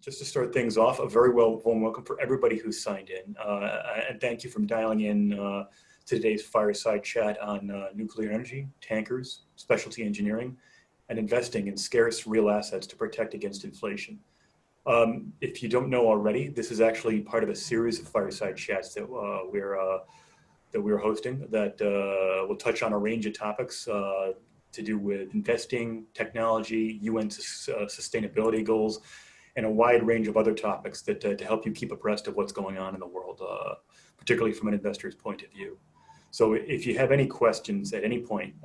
Just to start things off, a very warm welcome for everybody who signed in. And thank you for dialing in to today's fireside chat on nuclear energy, tankers, specialty engineering, and investing in scarce real assets to protect against inflation. If you don't know already, this is actually part of a series of fireside chats that we're hosting that will touch on a range of topics to do with investing, technology, UN sustainability goals, and a wide range of other topics that to help you keep abreast of what's going on in the world, particularly from an investor's point of view. So if you have any questions at any point,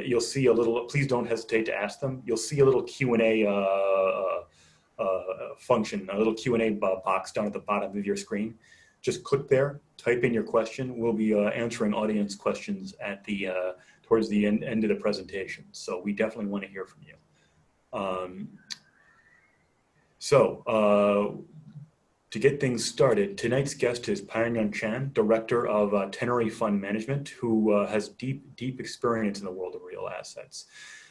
you'll see a little, please don't hesitate to ask them. You'll see a little Q&A function, a little Q&A box down at the bottom of your screen. Just click there, type in your question. We'll be answering audience questions at the towards the end of the presentation. So we definitely want to hear from you. To get things started, tonight's guest is Pyongyang Chan, Director of Tenery Fund Management, who has deep experience in the world of real assets.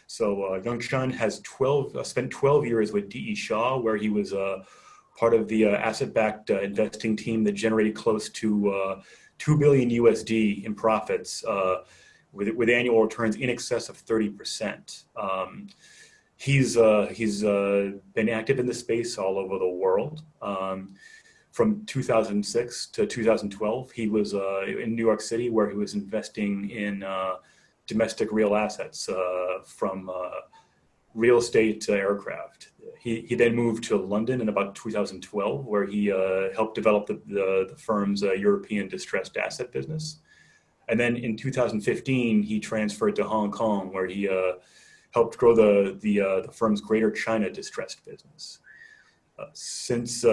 So Young Chan has spent 12 years with D.E. Shaw, where he was part of the asset-backed investing team that generated close to $2 billion USD in profits with annual returns in excess of 30%. He's been active in the space all over the world. From 2006 to 2012, he was in New York City, where he was investing in domestic real assets, from real estate to aircraft. He then moved to London in about 2012, where he helped develop the firm's European distressed asset business. And then in 2015, he transferred to Hong Kong, where he helped grow the firm's Greater China distressed business. Since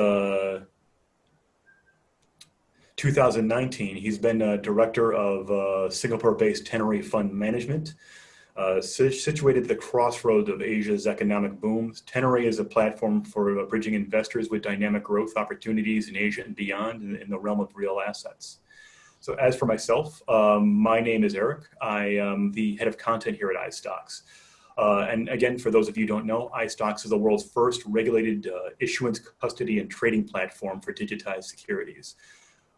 2019, he's been director of Singapore-based Tenery Fund Management. Situated at the crossroads of Asia's economic booms, Tenery is a platform for bridging investors with dynamic growth opportunities in Asia and beyond in the realm of real assets. So as for myself, my name is Eric. I am the head of content here at iSTOX. And again, for those of you who don't know, iSTOX is the world's first regulated issuance, custody, and trading platform for digitized securities.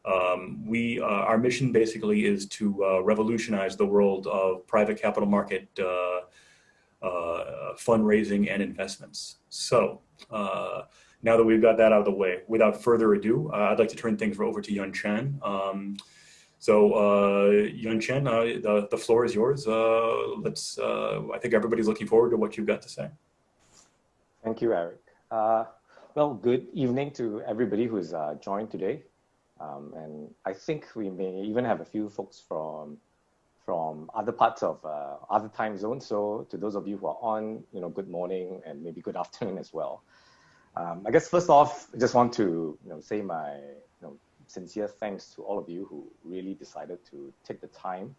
Our mission basically is to revolutionize the world of private capital market fundraising and investments. So now that we've got that out of the way, without further ado, I'd like to turn things over to Yun Chan. Yun Chan, the floor is yours. I think everybody's looking forward to what you've got to say. Thank you, Eric. Well, good evening to everybody who's joined today. And I think we may even have a few folks from other parts of other time zones. So to those of you who are on, good morning and maybe good afternoon as well. I guess first off, I just want to say my sincere thanks to all of you who really decided to take the time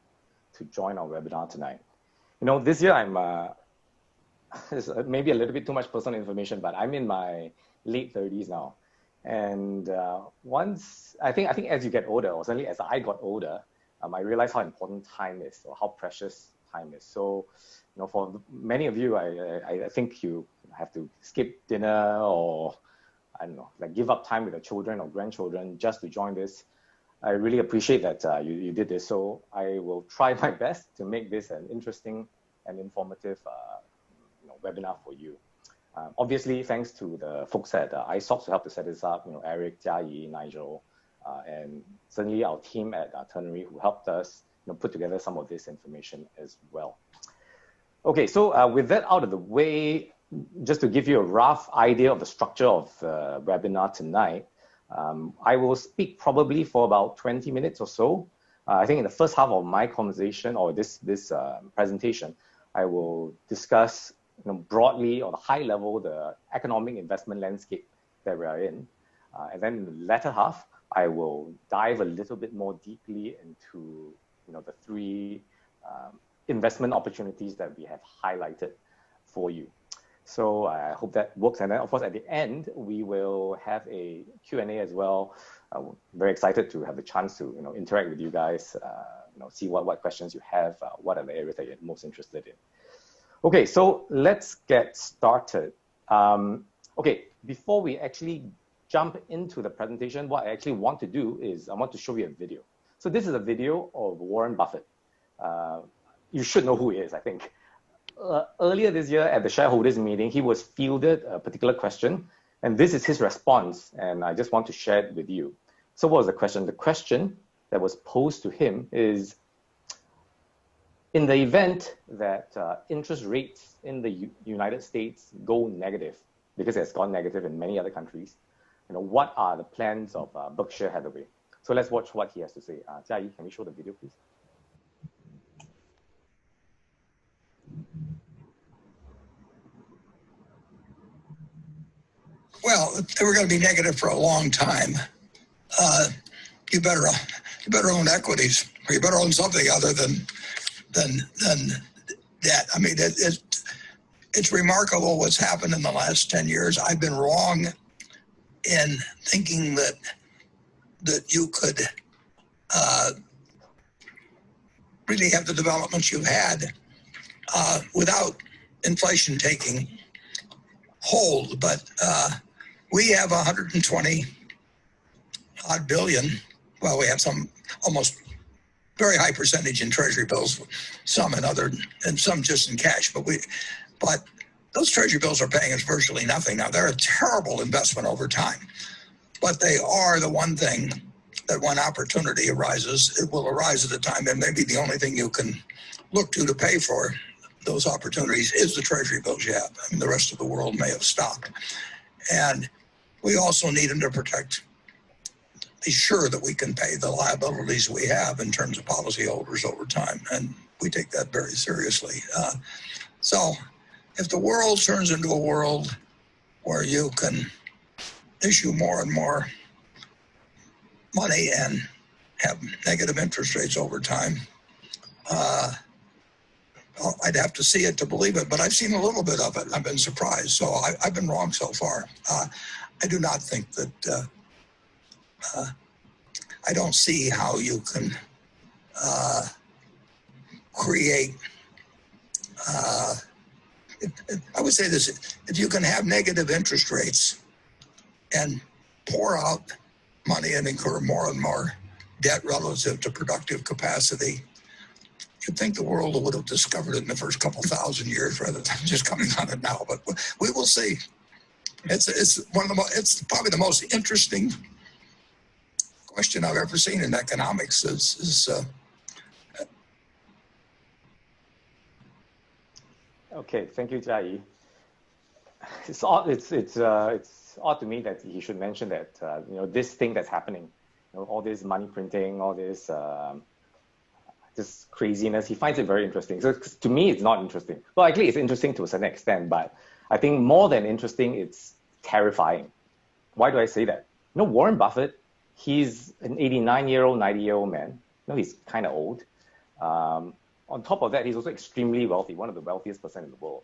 to join our webinar tonight. This year I'm maybe a little bit too much personal information, but I'm in my late 30s now. And I think as you get older, or certainly as I got older, I realized how important time is, or how precious time is. So, for many of you, I think you have to skip dinner, or I don't know, like give up time with your children or grandchildren just to join this. I really appreciate that you did this. So I will try my best to make this an interesting and informative webinar for you. Obviously, thanks to the folks at iSTOX who helped to set this up, Eric, Jiayi, Nigel, and certainly our team at Tenery who helped us put together some of this information as well. Okay, so with that out of the way, just to give you a rough idea of the structure of the webinar tonight, I will speak probably for about 20 minutes or so. I think in the first half of my conversation or this presentation, I will discuss broadly or the high level, the economic investment landscape that we are in. And then in the latter half, I will dive a little bit more deeply into the three investment opportunities that we have highlighted for you. So I hope that works. And then of course, at the end, we will have a Q&A as well. I'm very excited to have the chance to interact with you guys, see what questions you have, what are the areas that you're most interested in. Okay, so let's get started. Okay, before we actually jump into the presentation, what I actually want to do is I want to show you a video. So this is a video of Warren Buffett. You should know who he is, I think. Earlier this year at the shareholders meeting, he was fielded a particular question, and this is his response, and I just want to share it with you. So what was the question? The question that was posed to him is, in the event that interest rates in the United States go negative, because it's gone negative in many other countries, what are the plans of Berkshire Hathaway? So let's watch what he has to say. Jia Yi, can we show the video, please? Well, if they were going to be negative for a long time, you better own equities, or you better own something other than debt. I mean, it's remarkable what's happened in the last 10 years. I've been wrong in thinking that you could really have the developments you've had without inflation taking hold. But we have 120 odd billion. Well, we have some almost very high percentage in treasury bills, some and some just in cash. But those treasury bills are paying us virtually nothing now. They're a terrible investment over time, but they are the one thing that when opportunity arises, it will arise at a time, and maybe the only thing you can look to pay for those opportunities is the treasury bills you have. I mean, the rest of the world may have stopped. And we also need them to be sure that we can pay the liabilities we have in terms of policyholders over time. And we take that very seriously. So if the world turns into a world where you can issue more and more money and have negative interest rates over time, I'd have to see it to believe it, but I've seen a little bit of it. I've been surprised. So I've been wrong so far. I do not think that, I don't see how you can create, I would say this, if you can have negative interest rates and pour out money and incur more and more debt relative to productive capacity, you'd think the world would have discovered it in the first couple thousand years rather than just coming on it now. But we will see. It's probably the most interesting question I've ever seen in economics. Okay, thank you, Jia Yi. It's odd to me that he should mention that this thing that's happening, all this money printing, all this craziness. He finds it very interesting. So to me, it's not interesting. Well, actually, it's interesting to a certain extent, but I think more than interesting, it's terrifying. Why do I say that? Warren Buffett, he's an 89-year-old, 90-year-old man. He's kind of old. On top of that, he's also extremely wealthy, one of the wealthiest person in the world.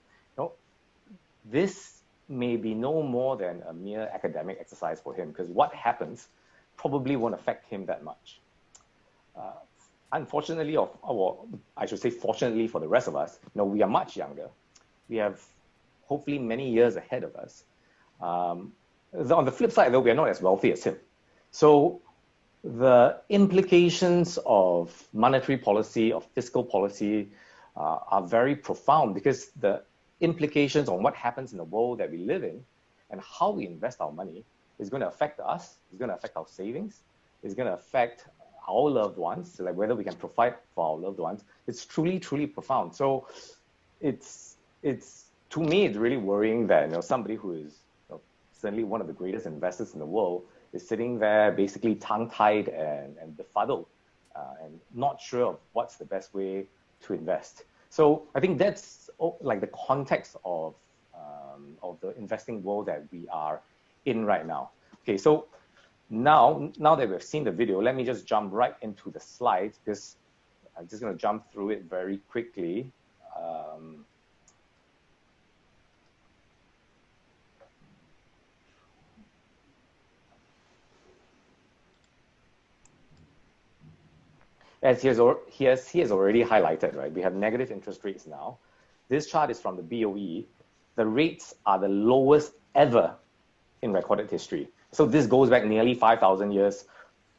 This may be no more than a mere academic exercise for him, because what happens probably won't affect him that much. Unfortunately, or I should say fortunately for the rest of us, we are much younger. We have hopefully many years ahead of us. On the flip side, though, we are not as wealthy as him. So the implications of monetary policy, of fiscal policy, are very profound, because the implications on what happens in the world that we live in and how we invest our money is going to affect us, it's going to affect our savings, it's going to affect our loved ones, like whether we can provide for our loved ones. It's truly, truly profound. So it's to me, it's really worrying that somebody who is certainly one of the greatest investors in the world is sitting there basically tongue-tied and befuddled and not sure of what's the best way to invest. So I think that's like the context of the investing world that we are in right now. Okay, so now that we've seen the video, let me just jump right into the slides, because I'm just going to jump through it very quickly. As he has already highlighted, right? We have negative interest rates now. This chart is from the BOE. The rates are the lowest ever in recorded history. So this goes back nearly 5,000 years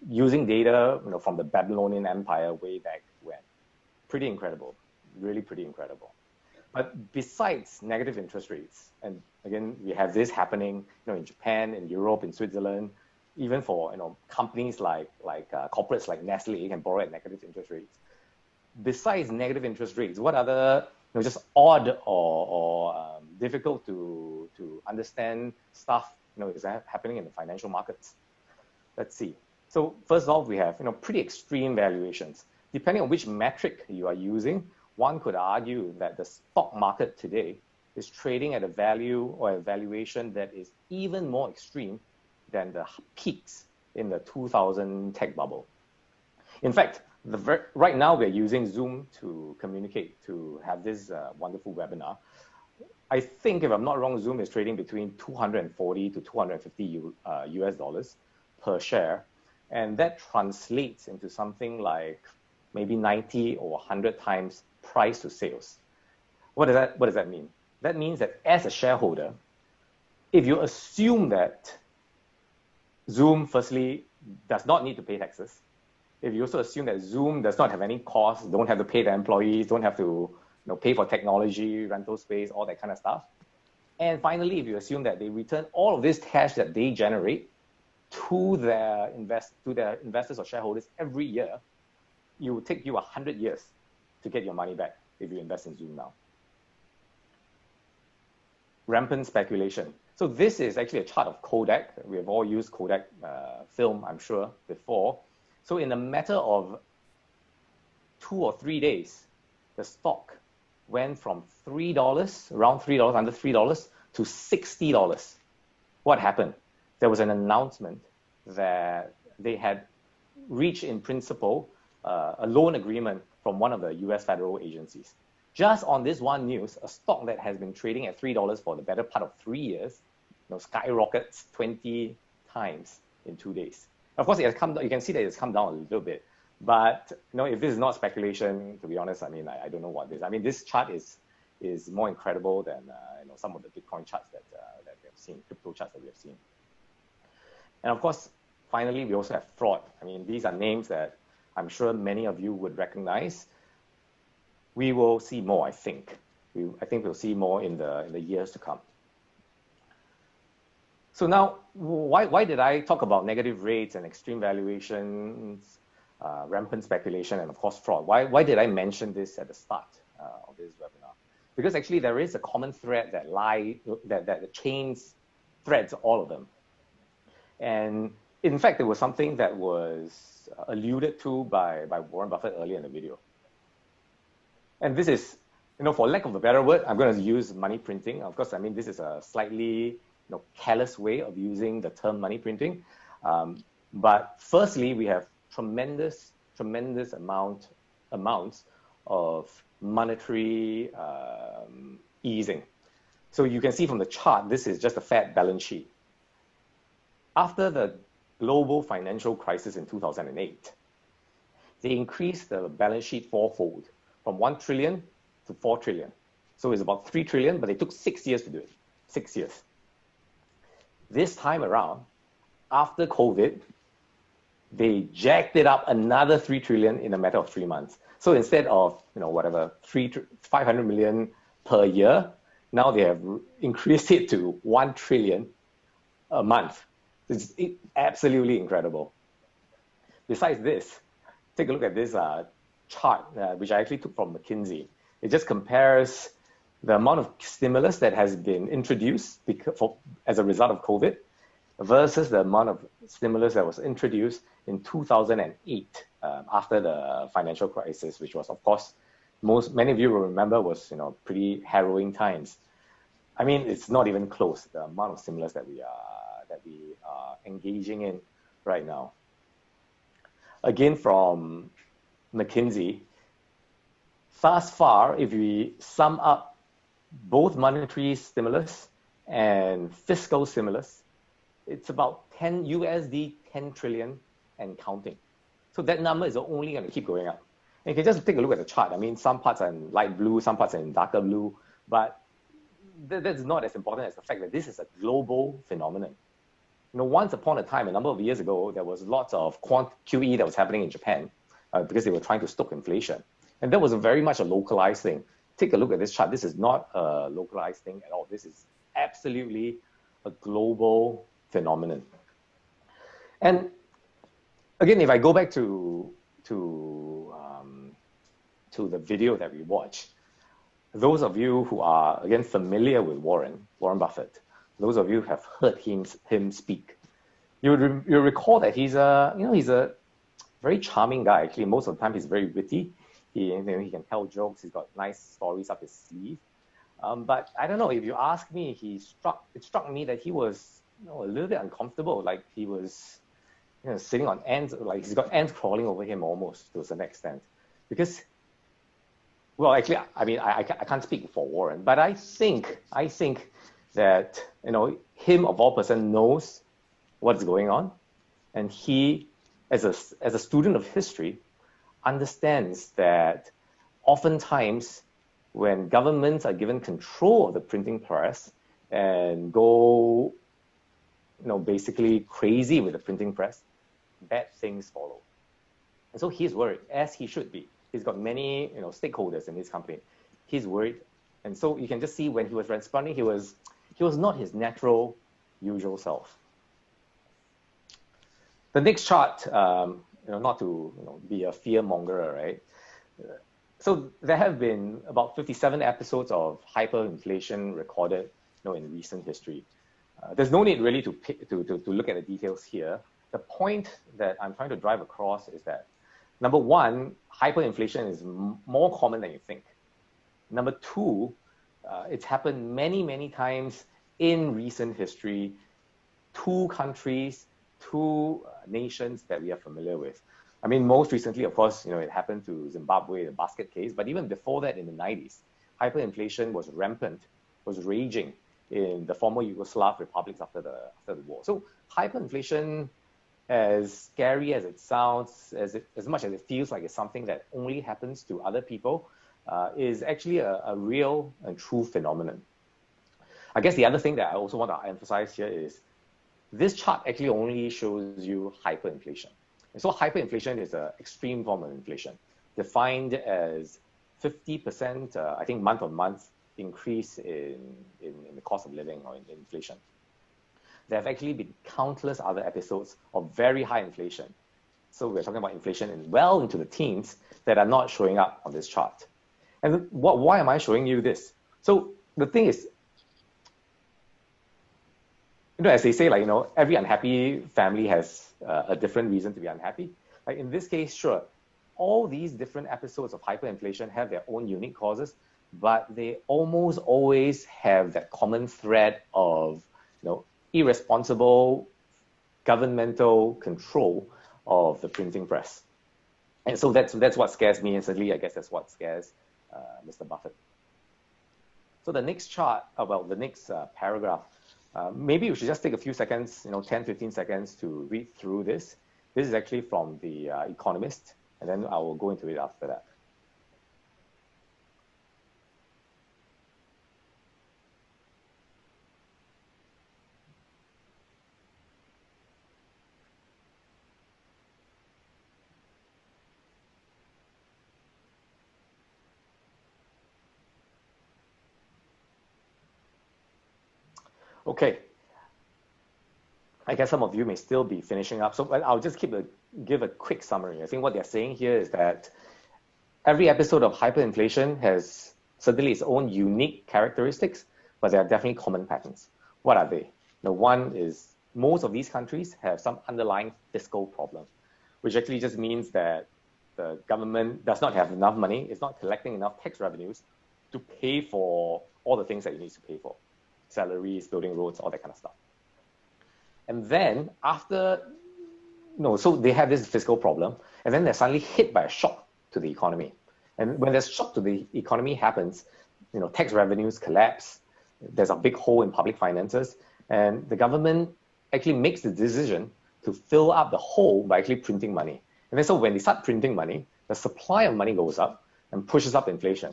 using data from the Babylonian Empire way back when. Pretty incredible, really pretty incredible. But besides negative interest rates, and again, we have this happening in Japan, in Europe, in Switzerland, even for companies like corporates like Nestle can borrow at negative interest rates. Besides negative interest rates, what other just odd or difficult to understand stuff is happening in the financial markets? Let's see. So first off, we have pretty extreme valuations. Depending on which metric you are using, one could argue that the stock market today is trading at a value or a valuation that is even more extreme than the peaks in the 2000 tech bubble. In fact, right now we're using Zoom to communicate, to have this wonderful webinar. I think, if I'm not wrong, Zoom is trading between 240 to 250 US dollars per share. And that translates into something like maybe 90 or 100 times price to sales. What does that mean? That means that as a shareholder, if you assume that Zoom, firstly, does not need to pay taxes, if you also assume that Zoom does not have any costs, don't have to pay the employees, don't have to pay for technology, rental space, all that kind of stuff. And finally, if you assume that they return all of this cash that they generate to their investors or shareholders every year, it will take you 100 years to get your money back if you invest in Zoom now. Rampant speculation. So this is actually a chart of Kodak. We have all used Kodak film, I'm sure, before. So in a matter of 2 or 3 days, the stock went from $3, around $3, under $3, to $60. What happened? There was an announcement that they had reached, in principle, a loan agreement from one of the US federal agencies. Just on this one news, a stock that has been trading at $3 for the better part of 3 years, skyrockets 20 times in 2 days. Of course, it has come down. You can see that it's come down a little bit. But if this is not speculation, to be honest, I mean, I don't know what this is. I mean, this chart is more incredible than some of the Bitcoin charts that we have seen, crypto charts that we have seen. And of course, finally, we also have fraud. I mean, these are names that I'm sure many of you would recognize. We will see more, I think. I think we'll see more in the years to come. So now, why did I talk about negative rates and extreme valuations, rampant speculation, and of course fraud? Why did I mention this at the start of this webinar? Because actually there is a common thread that threads all of them. And in fact, it was something that was alluded to by Warren Buffett earlier in the video. And this is, for lack of a better word, I'm going to use money printing. Of course, I mean, this is a slightly careless way of using the term money printing. But firstly, we have tremendous amounts of monetary easing. So you can see from the chart, this is just a Fed balance sheet. After the global financial crisis in 2008, they increased the balance sheet fourfold, from 1 trillion to 4 trillion. So it's about 3 trillion, but it took 6 years to do it. 6 years. This time around, after COVID, they jacked it up another 3 trillion in a matter of 3 months. So instead of, 500 million per year, now they have increased it to 1 trillion a month. It's absolutely incredible. Besides this, take a look at this chart, which I actually took from McKinsey. It just compares the amount of stimulus that has been introduced as a result of COVID versus the amount of stimulus that was introduced in 2008 after the financial crisis, which was, of course, many of you will remember was pretty harrowing times. I mean, it's not even close, the amount of stimulus that we are engaging in right now. Again, from McKinsey, thus far, if we sum up both monetary stimulus and fiscal stimulus, it's about USD 10 trillion and counting. So that number is only going to keep going up. And you can just take a look at the chart. I mean, some parts are in light blue, some parts are in darker blue, but that's not as important as the fact that this is a global phenomenon. once upon a time, a number of years ago, there was lots of quant QE that was happening in Japan because they were trying to stoke inflation. And that was very much a localized thing. Take a look at this chart. This is not a localized thing at all. This is absolutely a global phenomenon. And again, if I go back to the video that we watched, those of you who are, again, familiar with Warren Buffett, those of you who have heard him speak, you recall that he's a very charming guy. Actually, most of the time he's very witty. He can tell jokes. He's got nice stories up his sleeve. But I don't know, if you ask me, it struck me that he was a little bit uncomfortable. Like he was sitting on ants, like he's got ants crawling over him almost to a certain extent. Because, well, actually, I mean, I can't speak for Warren, but I think that, him of all person knows what's going on. And he, as a student of history, understands that oftentimes when governments are given control of the printing press and go, basically crazy with the printing press, bad things follow. And so he's worried, as he should be. He's got many, stakeholders in his company. He's worried. And so you can just see when he was responding, he was not his natural, usual self. The next chart, not to be a fear monger, right? So there have been about 57 episodes of hyperinflation recorded, in recent history. There's no need really to look at the details here. The point that I'm trying to drive across is that, number one, hyperinflation is more common than you think. Number two, it's happened many, many times in recent history, two countries, two nations that we are familiar with. I mean, most recently, of course, it happened to Zimbabwe, the basket case, but even before that in the 90s, hyperinflation was rampant, was raging in the former Yugoslav republics after the war. So hyperinflation, as scary as it sounds, as much as it feels like it's something that only happens to other people, is actually a real and true phenomenon. I guess the other thing that I also want to emphasize here is this chart actually only shows you hyperinflation. And so hyperinflation is an extreme form of inflation, defined as 50%, I think, month-on-month increase in the cost of living or in inflation. There have actually been countless other episodes of very high inflation. So we're talking about inflation well into the teens that are not showing up on this chart. And why am I showing you this? So the thing is, as they say, every unhappy family has a different reason to be unhappy. Like in this case, sure, all these different episodes of hyperinflation have their own unique causes, but they almost always have that common thread of, irresponsible governmental control of the printing press. And so that's what scares me instantly. I guess that's what scares Mr. Buffett. So the next chart, the next paragraph, maybe we should just take a few seconds, 10, 15 seconds to read through this. This is actually from The Economist, and then I will go into it after that. Okay, I guess some of you may still be finishing up, so I'll just give a quick summary. I think what they're saying here is that every episode of hyperinflation has certainly its own unique characteristics, but there are definitely common patterns. What are they? The one is most of these countries have some underlying fiscal problem, which actually just means that the government does not have enough money, it's not collecting enough tax revenues to pay for all the things that it needs to pay for. Salaries, building roads, all that kind of stuff. And then after, so they have this fiscal problem, and then they're suddenly hit by a shock to the economy. And when this shock to the economy happens, tax revenues collapse, there's a big hole in public finances, and the government actually makes the decision to fill up the hole by actually printing money. And then so when they start printing money, the supply of money goes up and pushes up inflation.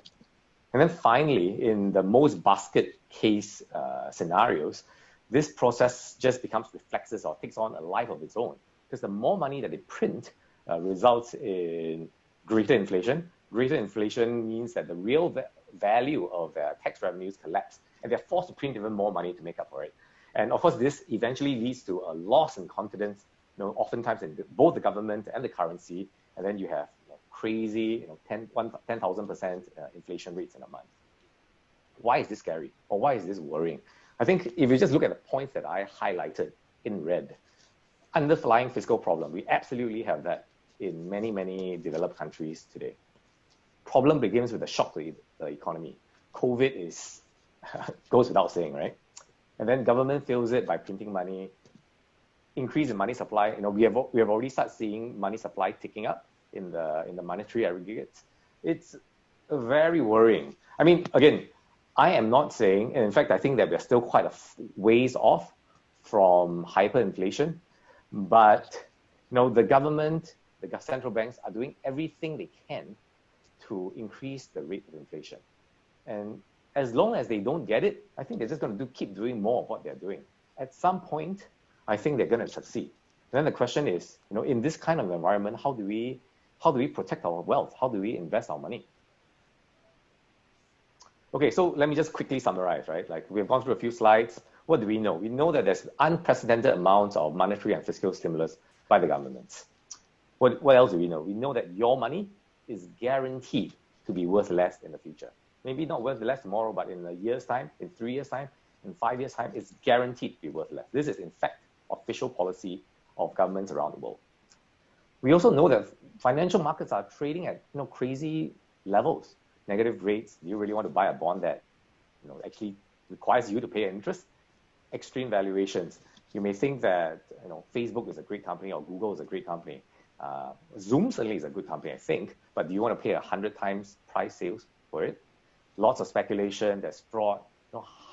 And then finally, in the most basket case scenarios, this process just becomes reflexive or takes on a life of its own. Because the more money that they print results in greater inflation. Greater inflation means that the real value of their tax revenues collapse, and they're forced to print even more money to make up for it. And of course, this eventually leads to a loss in confidence, oftentimes in both the government and the currency, and then you have crazy 10,000% inflation rates in a month. Why is this scary? Or why is this worrying? I think if you just look at the points that I highlighted in red, underlying fiscal problem, we absolutely have that in many, many developed countries today. Problem begins with a shock to the economy. COVID is goes without saying, right? And then government fills it by printing money, increase in money supply. We have already started seeing money supply ticking up in the monetary aggregates. It's very worrying. I mean, again, I am not saying, and in fact, I think that we're still quite a ways off from hyperinflation, but the government, the central banks are doing everything they can to increase the rate of inflation. And as long as they don't get it, I think they're just going to keep doing more of what they're doing. At some point, I think they're going to succeed. Then the question is, in this kind of environment, how do we protect our wealth? How do we invest our money? Okay, so let me just quickly summarize, right? Like we've gone through a few slides. What do we know? We know that there's unprecedented amounts of monetary and fiscal stimulus by the governments. What else do we know? We know that your money is guaranteed to be worth less in the future. Maybe not worth less tomorrow, but in a year's time, in 3 years' time, in 5 years' time, it's guaranteed to be worth less. This is, in fact, official policy of governments around the world. We also know that financial markets are trading at crazy levels. Negative rates. Do you really want to buy a bond that actually requires you to pay interest? Extreme valuations. You may think that Facebook is a great company or Google is a great company. Zoom certainly is a good company, I think, but do you want to pay 100 times price sales for it? Lots of speculation, there's fraud.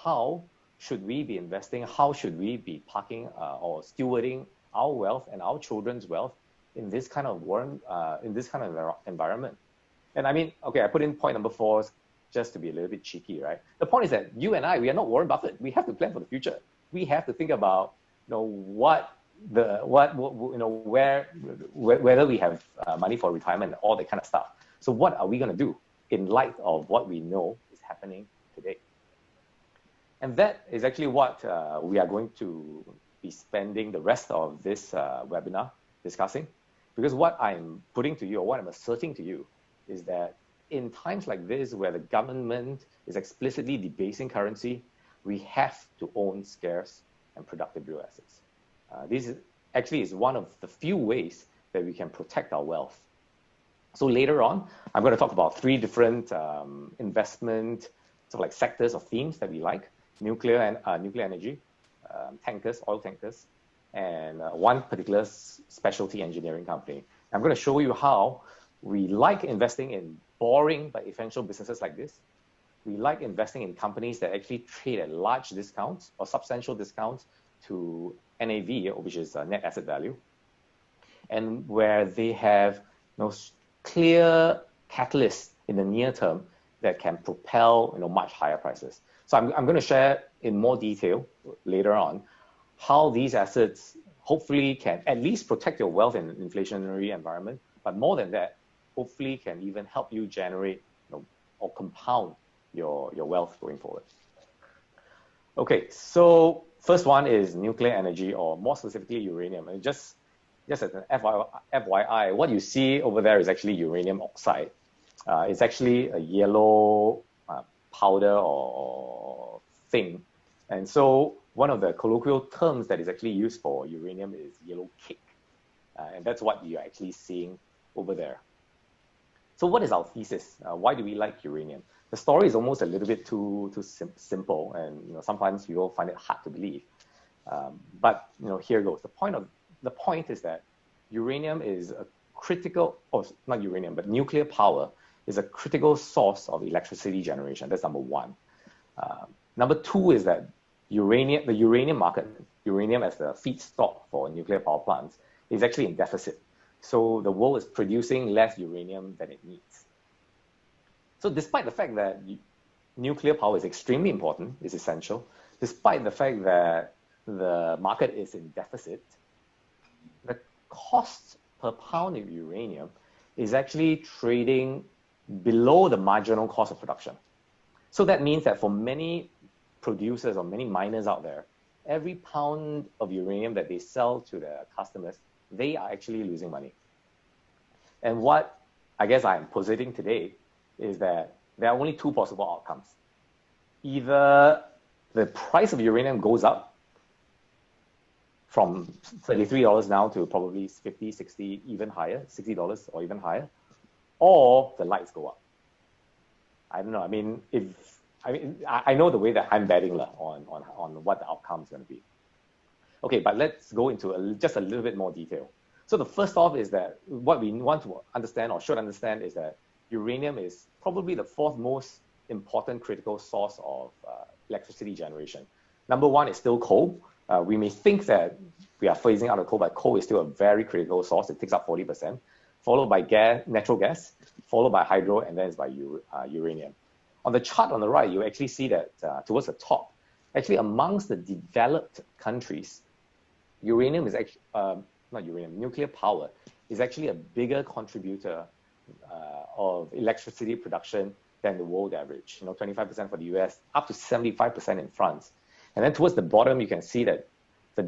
How should we be investing? How should we be parking or stewarding our wealth and our children's wealth in this kind of environment? And I mean, okay, I put in point number 4 just to be a little bit cheeky, right? The point is that you and I, we are not Warren Buffett. We have to plan for the future. We have to think about whether we have money for retirement and all that kind of stuff. So what are we going to do in light of what we know is happening today? And that is actually what we are going to be spending the rest of this webinar discussing. Because what I'm putting to you, or what I'm asserting to you, is that in times like this, where the government is explicitly debasing currency, we have to own scarce and productive real assets. This is one of the few ways that we can protect our wealth. So later on, I'm going to talk about 3 different investment sort of like sectors or themes that we like: nuclear energy, tankers, oil tankers, and one particular specialty engineering company. I'm going to show you how we like investing in boring but essential businesses like this. We like investing in companies that actually trade at large discounts or substantial discounts to NAV, which is net asset value, and where they have clear catalysts in the near term that can propel much higher prices. So I'm going to share in more detail later on how these assets hopefully can at least protect your wealth in an inflationary environment, but more than that, hopefully can even help you generate or compound your wealth going forward. Okay, so first one is nuclear energy, or more specifically uranium. And just as an FYI, what you see over there is actually uranium oxide. It's actually a yellow powder or thing. And so one of the colloquial terms that is actually used for uranium is yellow cake. And that's what you're actually seeing over there. So what is our thesis? Why do we like uranium? The story is almost a little bit too simple, and sometimes you will find it hard to believe. But here goes. The point is that uranium is a critical, or not uranium, but nuclear power is a critical source of electricity generation. That's number 1. Number 2 is that the uranium market, uranium as the feedstock for nuclear power plants, is actually in deficit. So the world is producing less uranium than it needs. So despite the fact that nuclear power is extremely important, is essential, despite the fact that the market is in deficit, the cost per pound of uranium is actually trading below the marginal cost of production. So that means that for many producers or many miners out there, every pound of uranium that they sell to their customers, they are actually losing money. And what I guess I'm positing today is that there are only two possible outcomes. Either the price of uranium goes up from $33 now to probably 50, 60, even higher, $60 or even higher, or the lights go up. I don't know. I mean, I know the way that I'm betting on what the outcome is going to be. Okay, but let's go into just a little bit more detail. So the first off is that what we want to understand or should understand is that uranium is probably the fourth most important critical source of electricity generation. Number one is still coal. We may think that we are phasing out of coal, but coal is still a very critical source. It takes up 40%, followed by natural gas, followed by hydro, and then it's by uranium. On the chart on the right, you actually see that towards the top, actually amongst the developed countries, uranium is actually, nuclear power is actually a bigger contributor of electricity production than the world average. 25% for the US, up to 75% in France. And then towards the bottom, you can see that the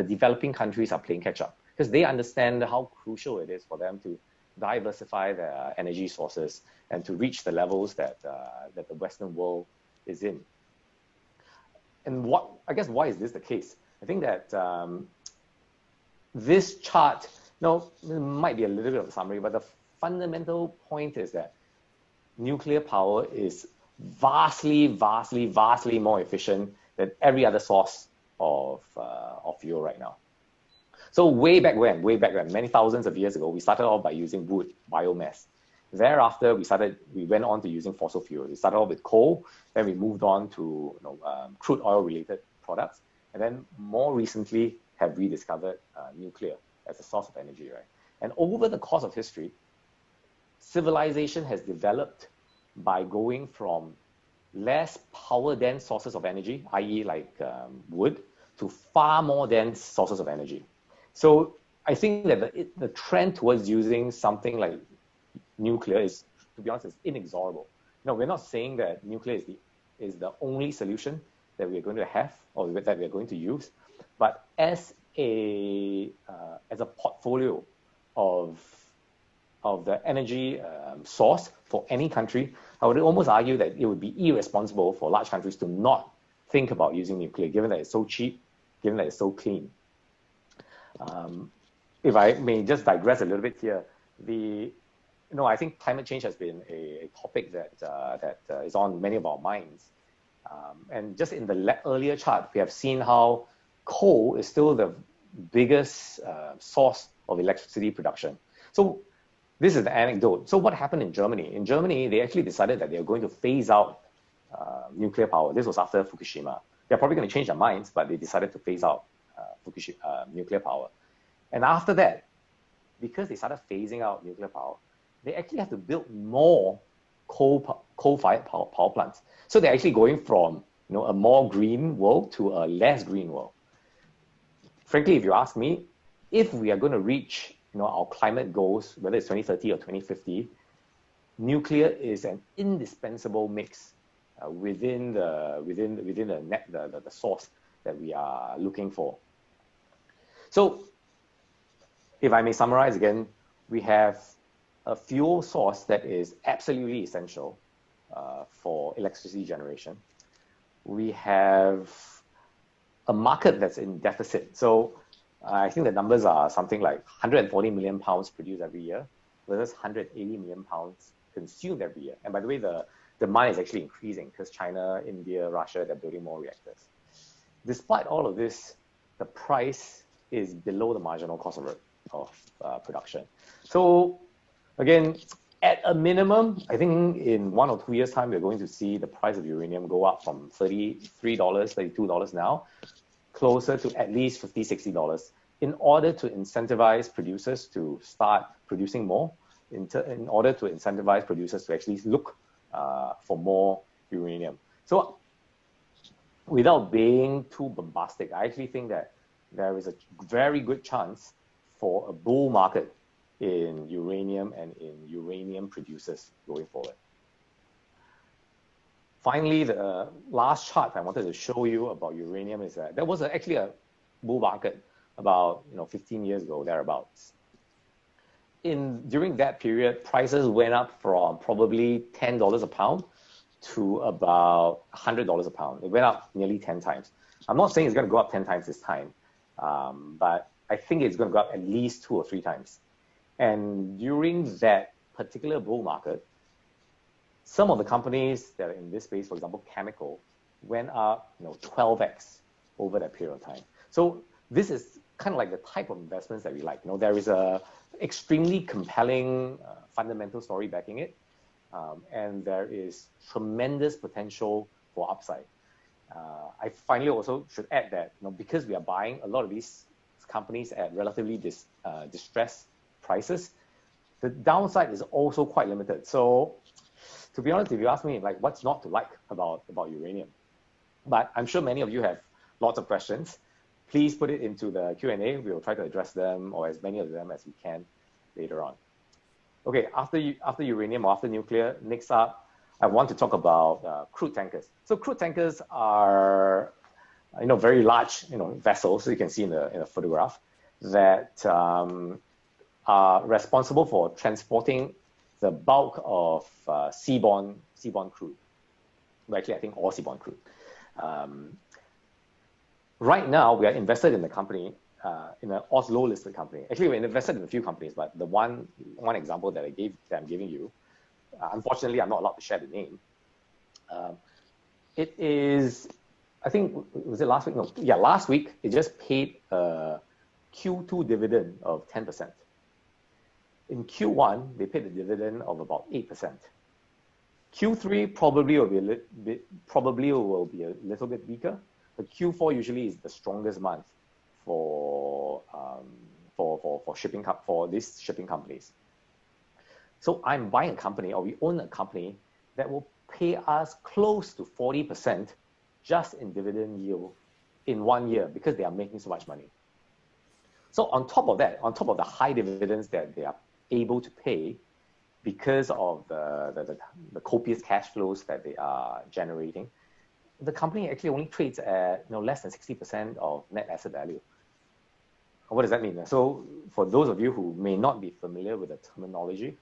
developing countries are playing catch up because they understand how crucial it is for them to diversify their energy sources and to reach the levels that the Western world is in. And why is this the case? I think that this chart, it might be a little bit of a summary, but the fundamental point is that nuclear power is vastly, vastly, vastly more efficient than every other source of fuel right now. So way back when, many thousands of years ago, we started off by using wood, biomass. Thereafter, we went on to using fossil fuel. We started off with coal, then we moved on to crude oil related products, and then more recently have rediscovered nuclear as a source of energy, right? And over the course of history, civilization has developed by going from less power dense sources of energy, i.e. like wood, to far more dense sources of energy. So I think that the trend towards using something like nuclear is, to be honest, is inexorable. No, we're not saying that nuclear is the only solution that we're going to have or that we're going to use, but as a portfolio of the energy source for any country, I would almost argue that it would be irresponsible for large countries to not think about using nuclear, given that it's so cheap, given that it's so clean. If I may just digress a little bit here, I think climate change has been a topic that is on many of our minds. And just in the earlier chart, we have seen how coal is still the biggest source of electricity production. So this is the anecdote. So what happened in Germany? In Germany, they actually decided that they are going to phase out nuclear power. This was after Fukushima. They're probably going to change their minds, but they decided to phase out nuclear power. And after that, because they started phasing out nuclear power, they actually have to build more coal-fired power plants. So they're actually going from a more green world to a less green world. Frankly, if you ask me, if we are going to reach our climate goals, whether it's 2030 or 2050, nuclear is an indispensable mix within the source that we are looking for. So, if I may summarize again, we have a fuel source that is absolutely essential for electricity generation. We have a market that's in deficit. So I think the numbers are something like 140 million pounds produced every year versus 180 million pounds consumed every year. And by the way, the demand is actually increasing because China, India, Russia, they're building more reactors. Despite all of this, the price is below the marginal cost of production. So again, at a minimum, I think in 1 or 2 years' time, we're going to see the price of uranium go up from $33, $32 now, closer to at least $50, $60 in order to incentivize producers to start producing more, in order to incentivize producers to actually look for more uranium. So without being too bombastic, I actually think that there is a very good chance for a bull market in uranium and in uranium producers going forward. Finally, the last chart I wanted to show you about uranium is that there was actually a bull market about 15 years ago, thereabouts. During that period, prices went up from probably $10 a pound to about $100 a pound. It went up nearly 10 times. I'm not saying it's going to go up 10 times this time, but I think it's going to go up at least 2 or 3 times. And during that particular bull market, some of the companies that are in this space, for example, chemical, went up 12x over that period of time. So this is kind of like the type of investments that we like. There is a extremely compelling fundamental story backing it, and there is tremendous potential for upside. I finally also should add that because we are buying a lot of these companies at relatively distressed prices, the downside is also quite limited. So to be honest, if you ask me, like, what's not to like about uranium? But I'm sure many of you have lots of questions. Please put it into the Q&A. We'll try to address them, or as many of them as we can later on. Okay, after uranium or after nuclear, next up, I want to talk about crude tankers. So crude tankers are, very large, vessels, so you can see in the photograph, that are responsible for transporting the bulk of seaborne crude. Well, actually, I think all seaborne crude. Right now, we are invested in the company, in an Oslo-listed company. Actually, we're invested in a few companies, but the one example that I'm giving you, unfortunately, I'm not allowed to share the name. It is, I think, was it last week? No, yeah, last week, it just paid a Q2 dividend of 10%. In Q1, they paid a dividend of about 8%. Q3 probably will be a little bit weaker, but Q4 usually is the strongest month for these shipping companies. So I'm buying a company, or we own a company that will pay us close to 40% just in dividend yield in 1 year because they are making so much money. So on top of that, on top of the high dividends that they are able to pay because of the copious cash flows that they are generating, the company actually only trades at less than 60% of net asset value. What does that mean? So for those of you who may not be familiar with the terminology,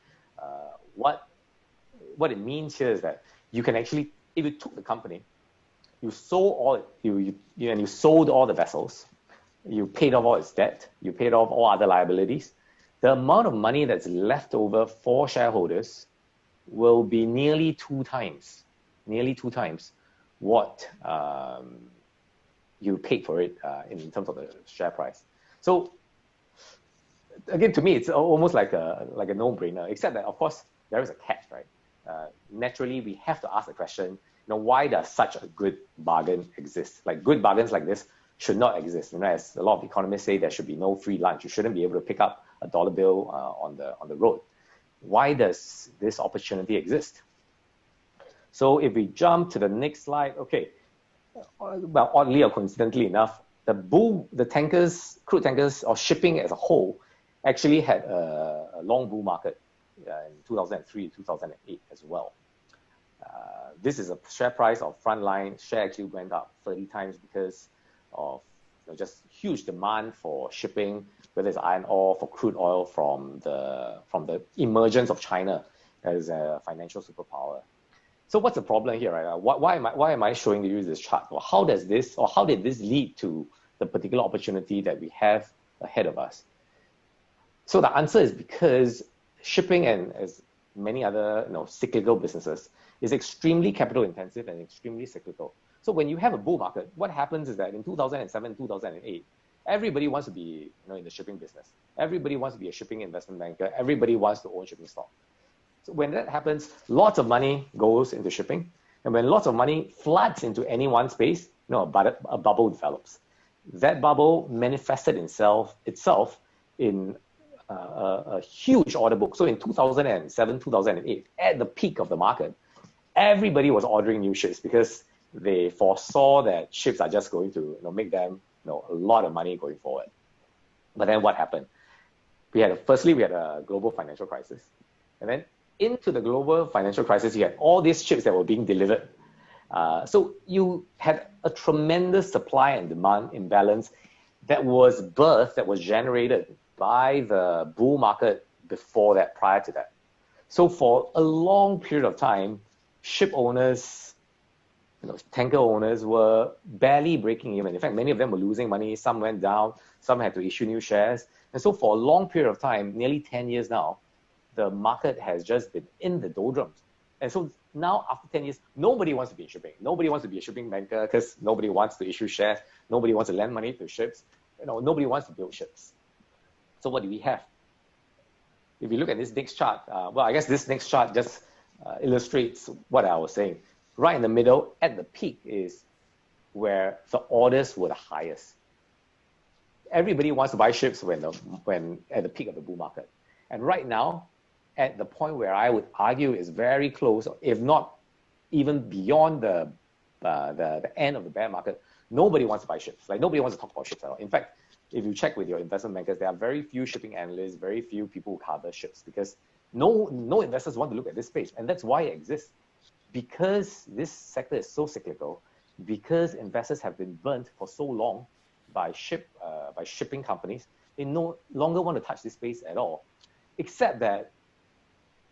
what it means here is that you can actually, if you took the company, you sold all the vessels, you paid off all its debt, you paid off all other liabilities, the amount of money that's left over for shareholders will be nearly two times what you paid for it in terms of the share price. So again, to me, it's almost like a no-brainer, except that, of course, there is a catch, right? Naturally, we have to ask the question, why does such a good bargain exist? Like, good bargains like this should not exist. As a lot of economists say, there should be no free lunch. You shouldn't be able to pick up a dollar bill on the road. Why does this opportunity exist? So if we jump to the next slide, okay. Well, oddly or coincidentally enough, the tankers, crude tankers, or shipping as a whole, actually had a long bull market in 2003 to 2008 as well. This is a share price of Frontline. Share actually went up 30 times because of just huge demand for shipping, whether it's iron ore, for crude oil, from the emergence of China as a financial superpower. So what's the problem here, right? Why am I showing you this chart? Well, how did this lead to the particular opportunity that we have ahead of us? So the answer is because shipping, and as many other cyclical businesses, is extremely capital intensive and extremely cyclical. So when you have a bull market, what happens is that in 2007, 2008, everybody wants to be in the shipping business. Everybody wants to be a shipping investment banker. Everybody wants to own shipping stock. So when that happens, lots of money goes into shipping. And when lots of money floods into any one space, a bubble develops. That bubble manifested itself in a huge order book. So in 2007, 2008, at the peak of the market, everybody was ordering new ships because they foresaw that ships are just going to make them a lot of money going forward. But then what happened? Firstly, we had a global financial crisis. And then into the global financial crisis, you had all these ships that were being delivered. So you had a tremendous supply and demand imbalance that was generated by the bull market before that, prior to that. So for a long period of time, ship owners, tanker owners were barely breaking even. In fact, many of them were losing money. Some went down. Some had to issue new shares. And so for a long period of time, nearly 10 years now, the market has just been in the doldrums. And so now, after 10 years, nobody wants to be in shipping. Nobody wants to be a shipping banker because nobody wants to issue shares. Nobody wants to lend money to ships. Nobody wants to build ships. So what do we have? If you look at this next chart, well, I guess this next chart just illustrates what I was saying. Right in the middle, at the peak, is where the orders were the highest. Everybody wants to buy ships when at the peak of the bull market. And right now, at the point where I would argue is very close, if not even beyond the end of the bear market, nobody wants to buy ships. Like, nobody wants to talk about ships at all. In fact, if you check with your investment bankers, there are very few shipping analysts, very few people who cover ships, because no investors want to look at this space. And that's why it exists. Because this sector is so cyclical, because investors have been burnt for so long by shipping companies, they no longer want to touch this space at all. Except that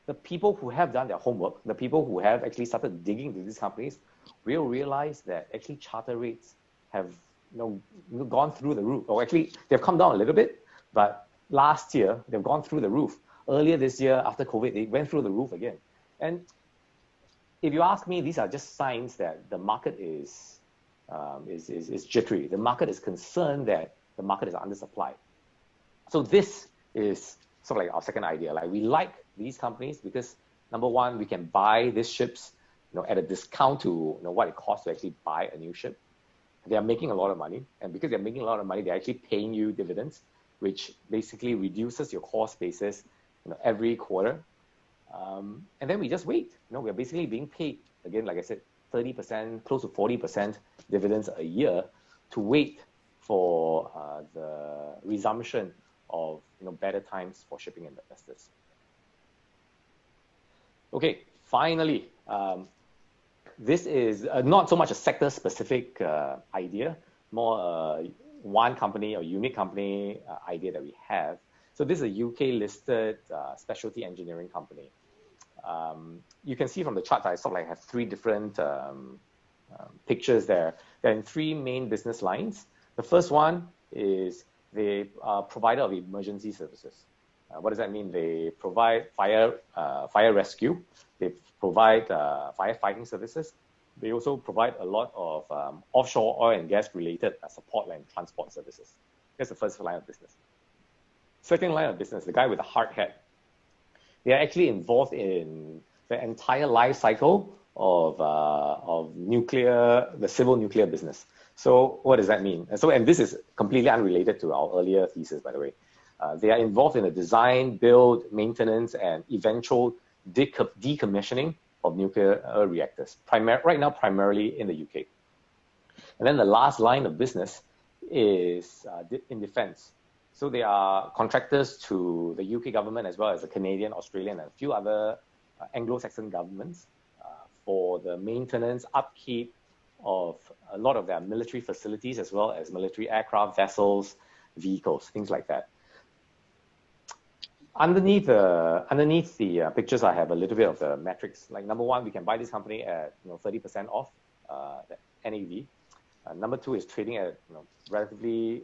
the people who have done their homework, the people who have actually started digging into these companies, will realize that actually charter rates have gone through the roof. Or actually, they've come down a little bit, but last year, they've gone through the roof. Earlier this year, after COVID, they went through the roof again. And if you ask me, these are just signs that the market is jittery. The market is concerned that the market is undersupplied. So this is sort of like our second idea. Like, we like these companies because, number one, we can buy these ships at a discount to what it costs to actually buy a new ship. They are making a lot of money, and because they're making a lot of money, they're actually paying you dividends, which basically reduces your cost basis every quarter. And then we just wait. We're basically being paid, again, like I said, 30%, close to 40% dividends a year to wait for the resumption of better times for shipping investors. Okay, finally, this is not so much a sector-specific idea, more one company or unique company idea that we have. So this is a UK-listed specialty engineering company. You can see from the chart, I sort of like have three different pictures there. They're in three main business lines. The first one is the provider of emergency services. What does that mean? They provide fire rescue. They provide firefighting services. They also provide a lot of offshore oil and gas related support and transport services. That's the first line of business. Second line of business, the guy with the hard hat. They are actually involved in the entire life cycle of the civil nuclear business. So what does that mean? And this is completely unrelated to our earlier thesis, by the way. They are involved in the design, build, maintenance, and eventual decommissioning of nuclear reactors, right now primarily in the UK. And then the last line of business is in defense. So they are contractors to the UK government as well as the Canadian, Australian, and a few other Anglo-Saxon governments for the maintenance, upkeep of a lot of their military facilities as well as military aircraft, vessels, vehicles, things like that. Underneath the pictures, I have a little bit of the metrics. Like, number one, we can buy this company at 30% off the NAV. Number two is trading at relatively,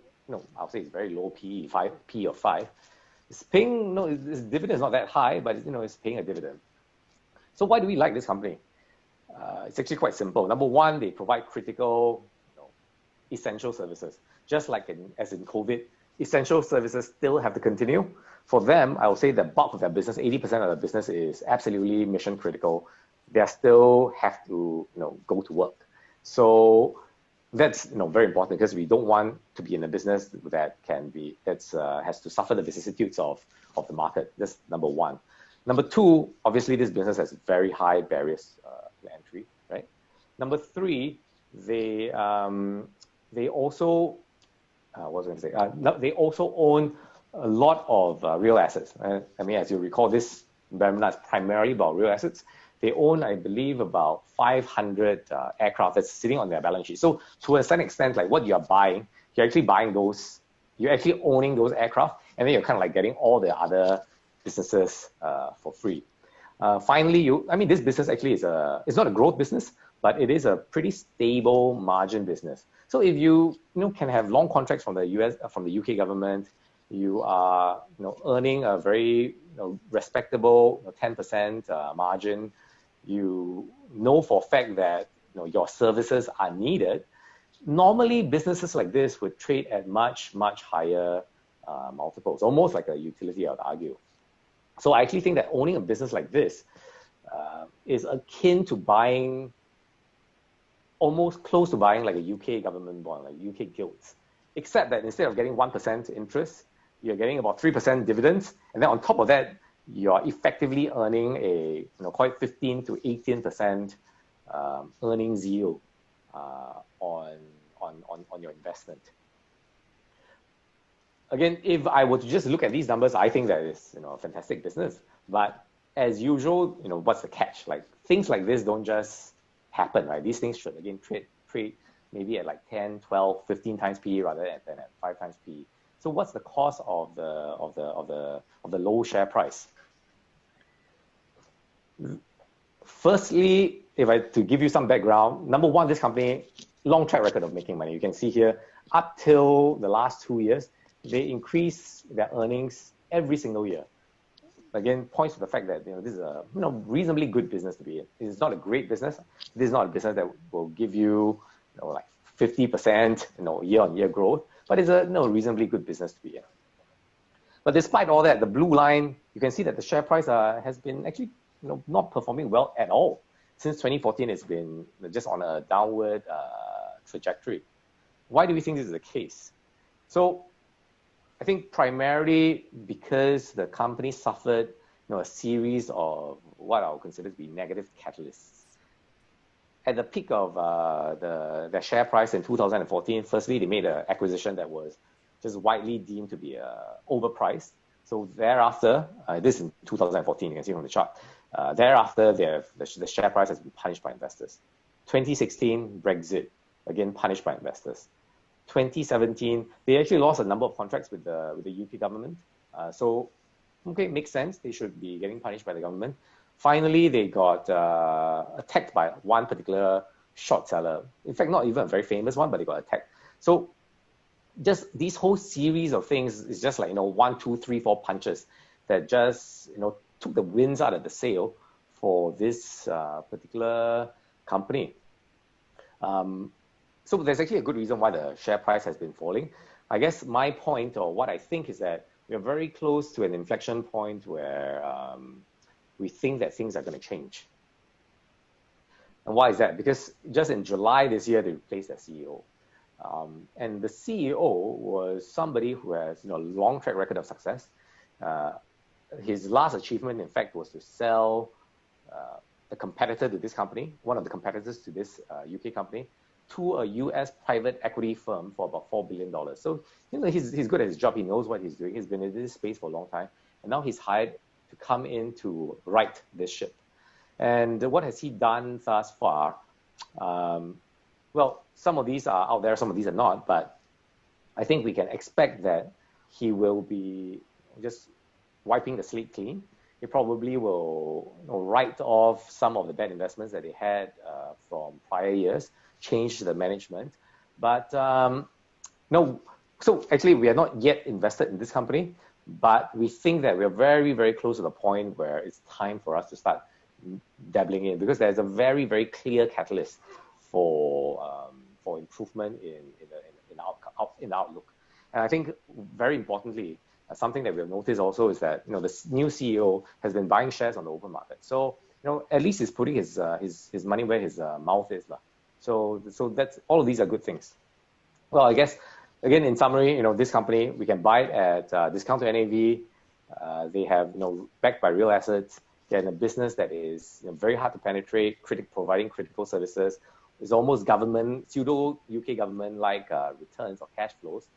I'll say it's very low PE, P of 5. It's paying, its dividend is not that high, but it's paying a dividend. So why do we like this company? It's actually quite simple. Number one, they provide critical, essential services. Just like as in COVID, essential services still have to continue. For them, I would say the bulk of their business, 80% of their business is absolutely mission critical. They still have to, go to work. So that's very important because we don't want to be in a business that has to suffer the vicissitudes of the market. That's number one. Number two, obviously this business has very high barriers to entry, right? Number three, they also what was I going to say? No, they also own a lot of real assets. I mean, as you recall, this webinar is primarily about real assets. They own, I believe, about 500 aircraft that's sitting on their balance sheet. So to a certain extent, like what you're buying, you're actually buying those, you're actually owning those aircraft, and then you're kind of like getting all the other businesses for free. Finally, I mean, this business actually it's not a growth business, but it is a pretty stable margin business. So if you can have long contracts from the US, from the UK government, you are earning a very respectable 10% margin. You know for a fact that your services are needed. Normally, businesses like this would trade at much higher multiples, almost like a utility, I would argue. So I actually think that owning a business like this is akin to buying, almost close to buying like a UK government bond, like UK gilts, except that instead of getting 1% interest, you're getting about 3% dividends, and then on top of that, you're effectively earning a quite 15 to 18% earnings yield on your investment. Again, if I were to just look at these numbers, I think that is a fantastic business. But as usual, what's the catch? Like things like this don't just happen, right? These things should again trade maybe at like 10, 12, 15 times PE rather than at 5 times PE. So what's the cause of the low share price? Firstly, to give you some background, number one, this company, long track record of making money. You can see here, up till the last 2 years, they increase their earnings every single year. Again, points to the fact that this is a reasonably good business to be in. This is not a great business. This is not a business that will give you like 50% year-on-year growth, but it's a reasonably good business to be in. But despite all that, the blue line, you can see that the share price has been actually not performing well at all. Since 2014, it's been just on a downward trajectory. Why do we think this is the case? So I think primarily because the company suffered a series of what I would consider to be negative catalysts. At the peak of their share price in 2014, firstly, they made an acquisition that was just widely deemed to be overpriced. So thereafter, this is in 2014, you can see from the chart. Thereafter, the share price has been punished by investors. 2016, Brexit, again punished by investors. 2017, they actually lost a number of contracts with the UK government. So, okay, it makes sense. They should be getting punished by the government. Finally, they got attacked by one particular short seller. In fact, not even a very famous one, but they got attacked. So just these whole series of things is just like, 1, 2, 3, 4 punches that just, took the winds out of the sail for this particular company. So there's actually a good reason why the share price has been falling. I guess my point, or what I think, is that we're very close to an inflection point where we think that things are going to change. And why is that? Because just in July this year, they replaced their CEO. And the CEO was somebody who has a long track record of success. His last achievement, in fact, was to sell a competitor to this company, one of the competitors to this UK company, to a US private equity firm for about $4 billion. So, he's good at his job. He knows what he's doing. He's been in this space for a long time. And now he's hired to come in to right this ship. And what has he done thus far? Well, some of these are out there, some of these are not, but I think we can expect that he will be just wiping the slate clean. He probably will write off some of the bad investments that they had from prior years, change the management. But no, so actually we are not yet invested in this company, but we think that we're very, very close to the point where it's time for us to start dabbling in, because there's a very, very clear catalyst for improvement in the outlook. And I think very importantly, something that we've noticed also is that the new CEO has been buying shares on the open market. So at least he's putting his money where his mouth is. So that's, all of these are good things. Well, I guess again, in summary, this company, we can buy it at discount to NAV. They have backed by real assets. They're in a business that is very hard to penetrate, providing critical services. is almost government, pseudo UK government like returns or cash flows.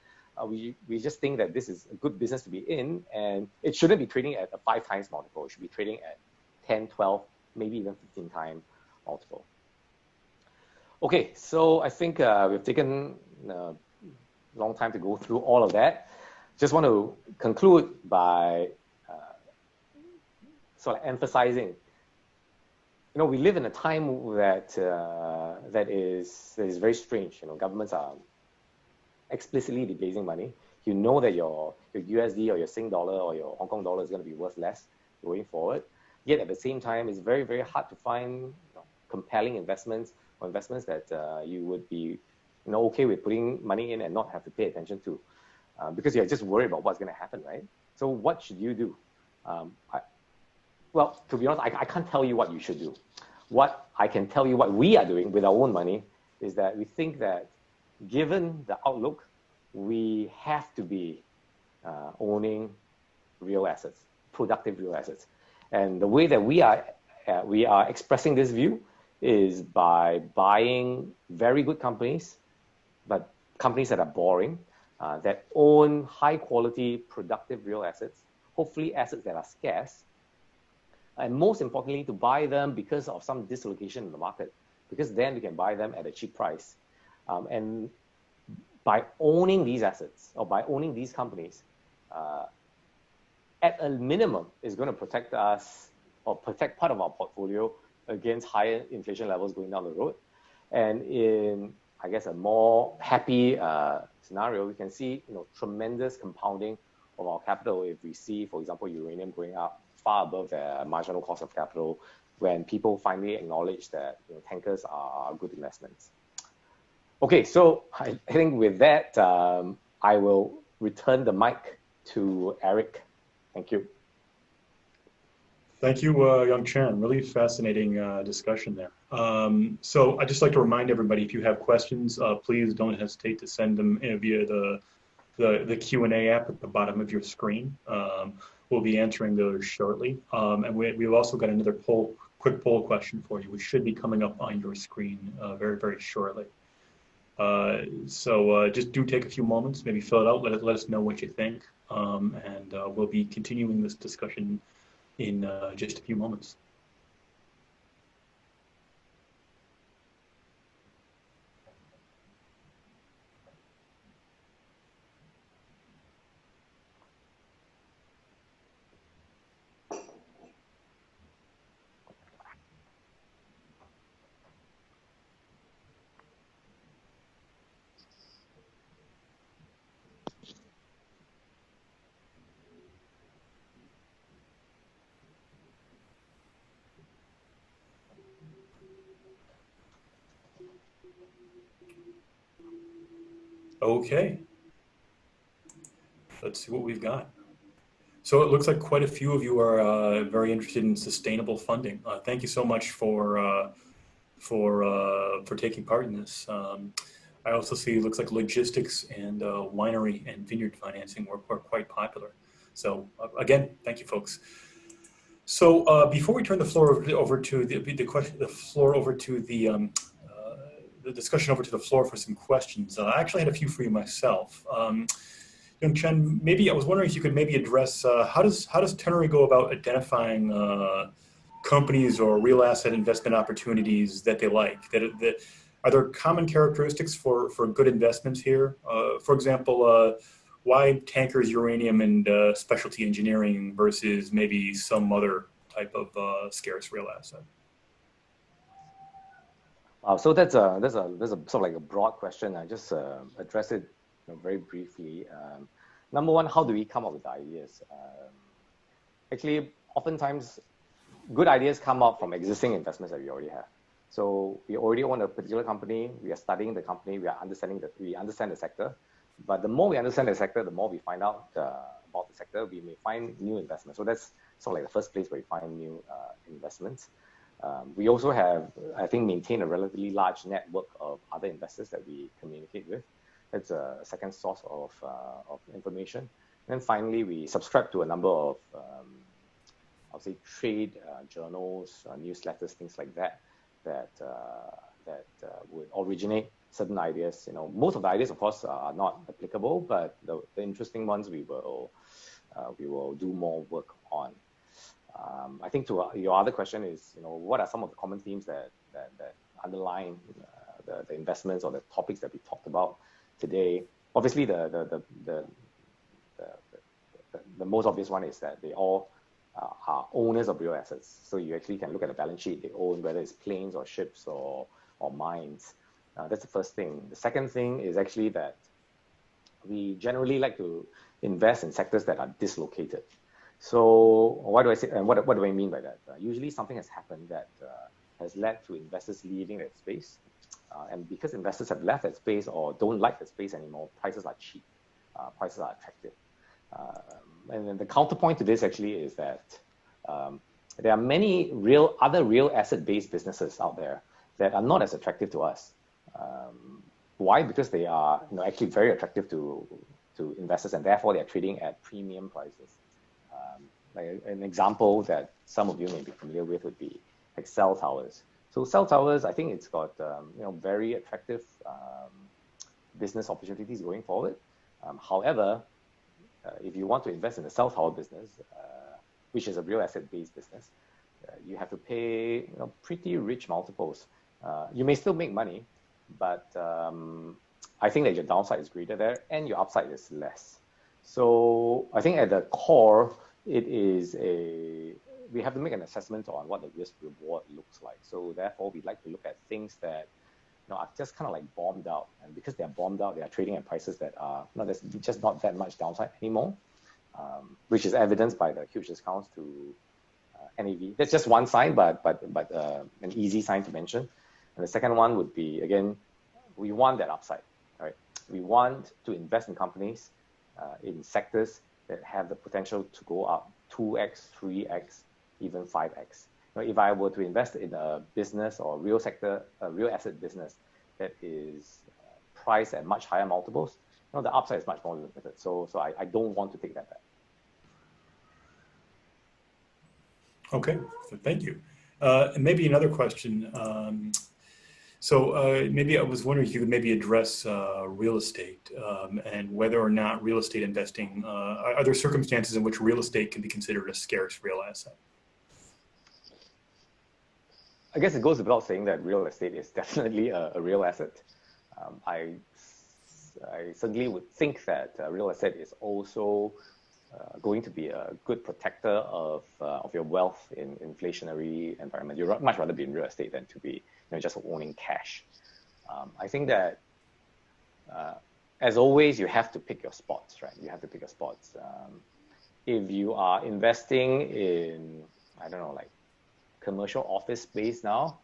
We just think that this is a good business to be in, and it shouldn't be trading at a 5 times multiple. It should be trading at 10, 12, maybe even 15 times multiple. Okay, so I think we've taken a long time to go through all of that. Just want to conclude by sort of emphasizing, we live in a time that is very strange. Governments are explicitly debasing money. You know that your USD or your Sing dollar or your Hong Kong dollar is going to be worth less going forward. Yet at the same time, it's very, very hard to find compelling investments or investments that you would be okay with putting money in and not have to pay attention to, because you're just worried about what's going to happen, right? So what should you do? Well, to be honest, I can't tell you what you should do. What I can tell you, what we are doing with our own money, is that we think that given the outlook, we have to be owning real assets, productive real assets. And the way that we are expressing this view is by buying very good companies, but companies that are boring, that own high quality, productive real assets, hopefully assets that are scarce, and most importantly, to buy them because of some dislocation in the market, because then we can buy them at a cheap price. And by owning these assets or by owning these companies, at a minimum, is going to protect us or protect part of our portfolio against higher inflation levels going down the road. And in, I guess, a more happy scenario, we can see tremendous compounding of our capital if we see, for example, uranium going up far above their marginal cost of capital when people finally acknowledge that tankers are good investments. Okay, so I think with that, I will return the mic to Eric. Thank you. Thank you, Young Chan. Really fascinating discussion there. So I'd just like to remind everybody, if you have questions, please don't hesitate to send them via the Q&A app at the bottom of your screen. We'll be answering those shortly. And we've also got another quick poll question for you, which should be coming up on your screen very, very shortly. So just do take a few moments, maybe fill it out, let us know what you think, and we'll be continuing this discussion in just a few moments. Okay, let's see what we've got. So it looks like quite a few of you are very interested in sustainable funding. Thank you so much for taking part in this. I also see it looks like logistics and winery and vineyard financing were quite popular. So again, thank you, folks. So before we turn the floor over to the discussion over to the floor for some questions, I actually had a few for you myself. Young Chen, maybe I was wondering if you could maybe address how does Tenery go about identifying companies or real asset investment opportunities that they like? Are there common characteristics for good investments here? For example, why tankers, uranium, and specialty engineering versus maybe some other type of scarce real asset? So that's a sort of like a broad question. I just address it very briefly. Number one, how do we come up with ideas? Actually, oftentimes, good ideas come up from existing investments that we already have. So we already own a particular company. We are studying the company. We understand the sector. But the more we understand the sector, the more we find out about the sector, we may find new investments. So that's sort of like the first place where we find new investments. We also have, I think, maintained a relatively large network of other investors that we communicate with. That's a second source of information. And then finally, we subscribe to a number of, I'll say, trade journals, newsletters, things like that would originate certain ideas. Most of the ideas, of course, are not applicable, but the interesting ones we will do more work on. I think to your other question is, what are some of the common themes that underline the investments or the topics that we talked about today? Obviously, the most obvious one is that they all are owners of real assets. So you actually can look at the balance sheet they own, whether it's planes or ships or mines. That's the first thing. The second thing is actually that we generally like to invest in sectors that are dislocated. So why do I say, and what do I mean by that? Usually something has happened that has led to investors leaving that space. And because investors have left that space or don't like that space anymore, prices are cheap, prices are attractive. And then the counterpoint to this actually is that there are many other real asset-based businesses out there that are not as attractive to us. Why? Because they are actually very attractive to investors, and therefore they're trading at premium prices. Like an example that some of you may be familiar with would be like cell towers. So cell towers, I think it's got very attractive business opportunities going forward. However, if you want to invest in the cell tower business, which is a real asset-based business, you have to pay pretty rich multiples. You may still make money, but I think that your downside is greater there and your upside is less. So I think at the core, we have to make an assessment on what the risk reward looks like. So therefore, we'd like to look at things that are just kind of like bombed out. And because they're bombed out, they are trading at prices that are there's just not that much downside anymore, which is evidenced by the huge discounts to NAV. That's just one sign, but an easy sign to mention. And the second one would be, again, we want that upside, right? We want to invest in companies in sectors that have the potential to go up 2x, 3x, even 5x. If I were to invest in a business or a real asset business that is priced at much higher multiples, the upside is much more limited. So I don't want to take that bet. Okay, so thank you. And maybe another question. Maybe I was wondering if you could maybe address real estate and whether or not real estate investing, are there circumstances in which real estate can be considered a scarce real asset? I guess it goes without saying that real estate is definitely a real asset. I certainly would think that real estate is also going to be a good protector of your wealth in inflationary environment. You'd much rather be in real estate than to be just owning cash. I think that as always, you have to pick your spots, right? You have to pick your spots. If you are investing in, I don't know, like commercial office space now,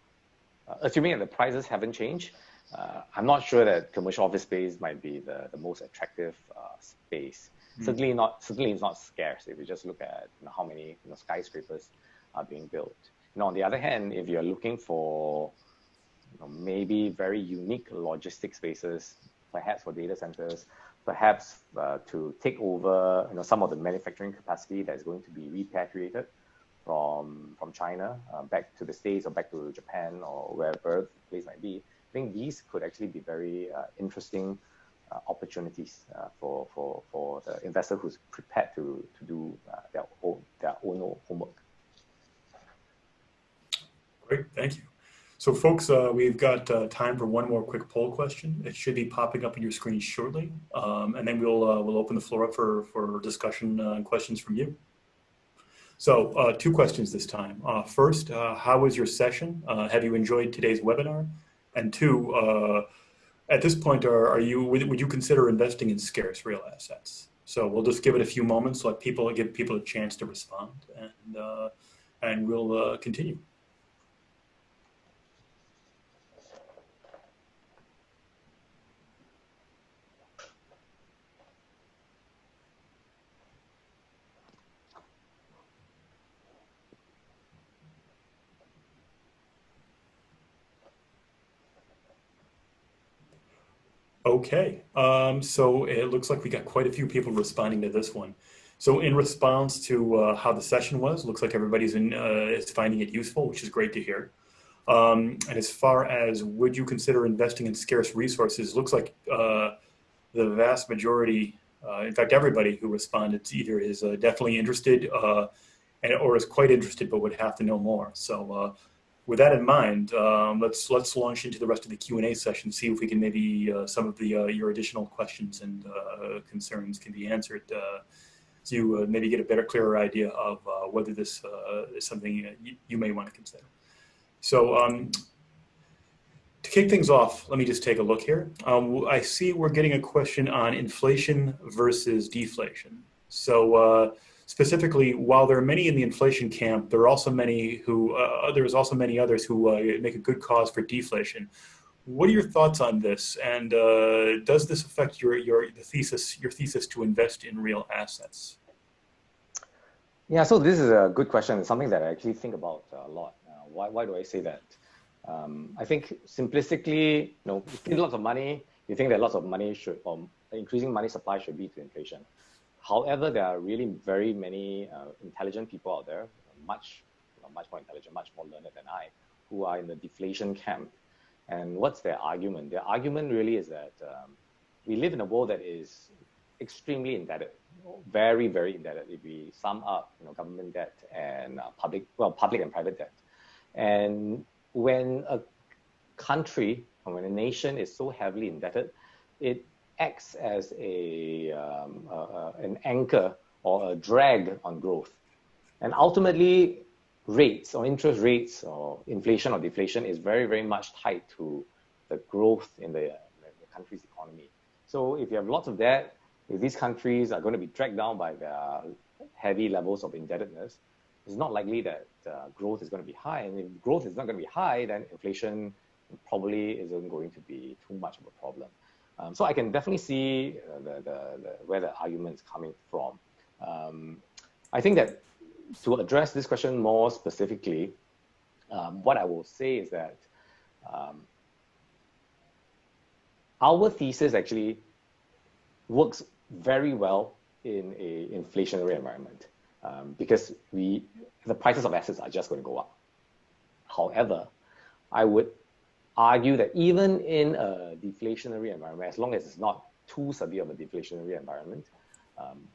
assuming that the prices haven't changed, I'm not sure that commercial office space might be the most attractive space. Certainly it's not scarce if you just look at how many skyscrapers are being built. On the other hand, if you're looking for maybe very unique logistics spaces, perhaps for data centers, perhaps to take over some of the manufacturing capacity that is going to be repatriated from China back to the States or back to Japan or wherever the place might be, I think these could actually be very interesting opportunities for the investor who's prepared to do their own homework. Great, thank you. So folks, we've got time for one more quick poll question. It should be popping up on your screen shortly. And then we'll open the floor up for discussion and questions from you. So 2 questions this time. First, how was your session? Have you enjoyed today's webinar? And 2, at this point, would you consider investing in scarce real assets? So we'll just give it a few moments, let give people a chance to respond, and we'll continue. Okay, so it looks like we got quite a few people responding to this one. So in response to how the session was, looks like everybody's is finding it useful, which is great to hear. And as far as would you consider investing in scarce resources, looks like the vast majority, in fact, everybody who responded either is definitely interested or is quite interested, but would have to know more. So with that in mind, let's launch into the rest of the Q&A session, see if we can maybe some of the your additional questions and concerns can be answered. So you maybe get a better, clearer idea of whether this is something you may want to consider. So to kick things off, let me just take a look here. I see we're getting a question on inflation versus deflation. So specifically, while there are many in the inflation camp, there are also many who there's also many others who make a good cause for deflation. What are your thoughts on this? And does this affect your thesis to invest in real assets? Yeah, so this is a good question. It's something that I actually think about a lot. Why do I say that? I think simplistically, if you need lots of money, you think that lots of money should, or increasing money supply should lead to inflation. However, there are really very many intelligent people out there, much more intelligent, much more learned than I, who are in the deflation camp. And what's their argument? Their argument really is that we live in a world that is extremely indebted, very, very indebted. If we sum up, government debt and public and private debt. And when a country or when a nation is so heavily indebted, it acts as an anchor or a drag on growth. And ultimately, rates or interest rates or inflation or deflation is very, very much tied to the growth in the country's economy. So if you have lots of debt, if these countries are going to be dragged down by their heavy levels of indebtedness, it's not likely that growth is going to be high. And if growth is not going to be high, then inflation probably isn't going to be too much of a problem. So I can definitely see where the argument is coming from. I think that to address this question more specifically, what I will say is that our thesis actually works very well in an inflationary environment because the prices of assets are just going to go up. However, I would argue that even in a deflationary environment, as long as it's not too severe of a deflationary environment,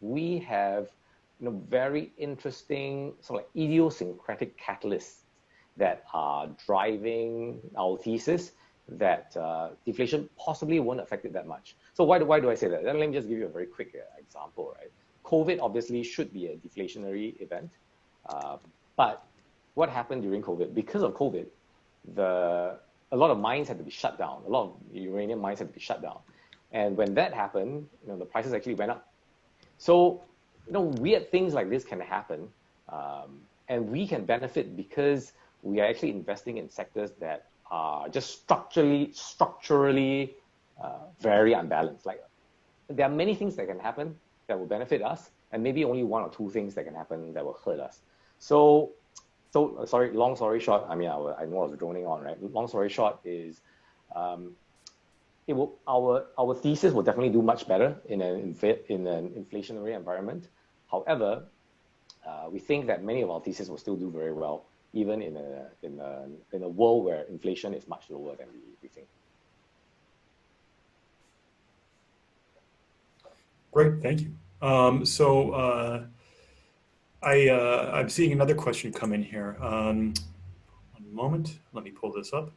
we have very interesting sort of like idiosyncratic catalysts that are driving our thesis that deflation possibly won't affect it that much. So why do I say that? Let me just give you a very quick example, right? COVID obviously should be a deflationary event, but what happened during COVID? Because of COVID, a lot of mines had to be shut down. A lot of uranium mines had to be shut down. And when that happened, the prices actually went up. So, weird things like this can happen. And we can benefit because we are actually investing in sectors that are just structurally very unbalanced. Like, there are many things that can happen that will benefit us, and maybe only one or two things that can happen that will hurt us. So sorry, long story short, I know I was droning on, right? Long story short is our thesis will definitely do much better in an inflationary environment. However, we think that many of our theses will still do very well, even in a world where inflation is much lower than we think. Great, thank you. I'm seeing another question come in here. One moment, let me pull this up.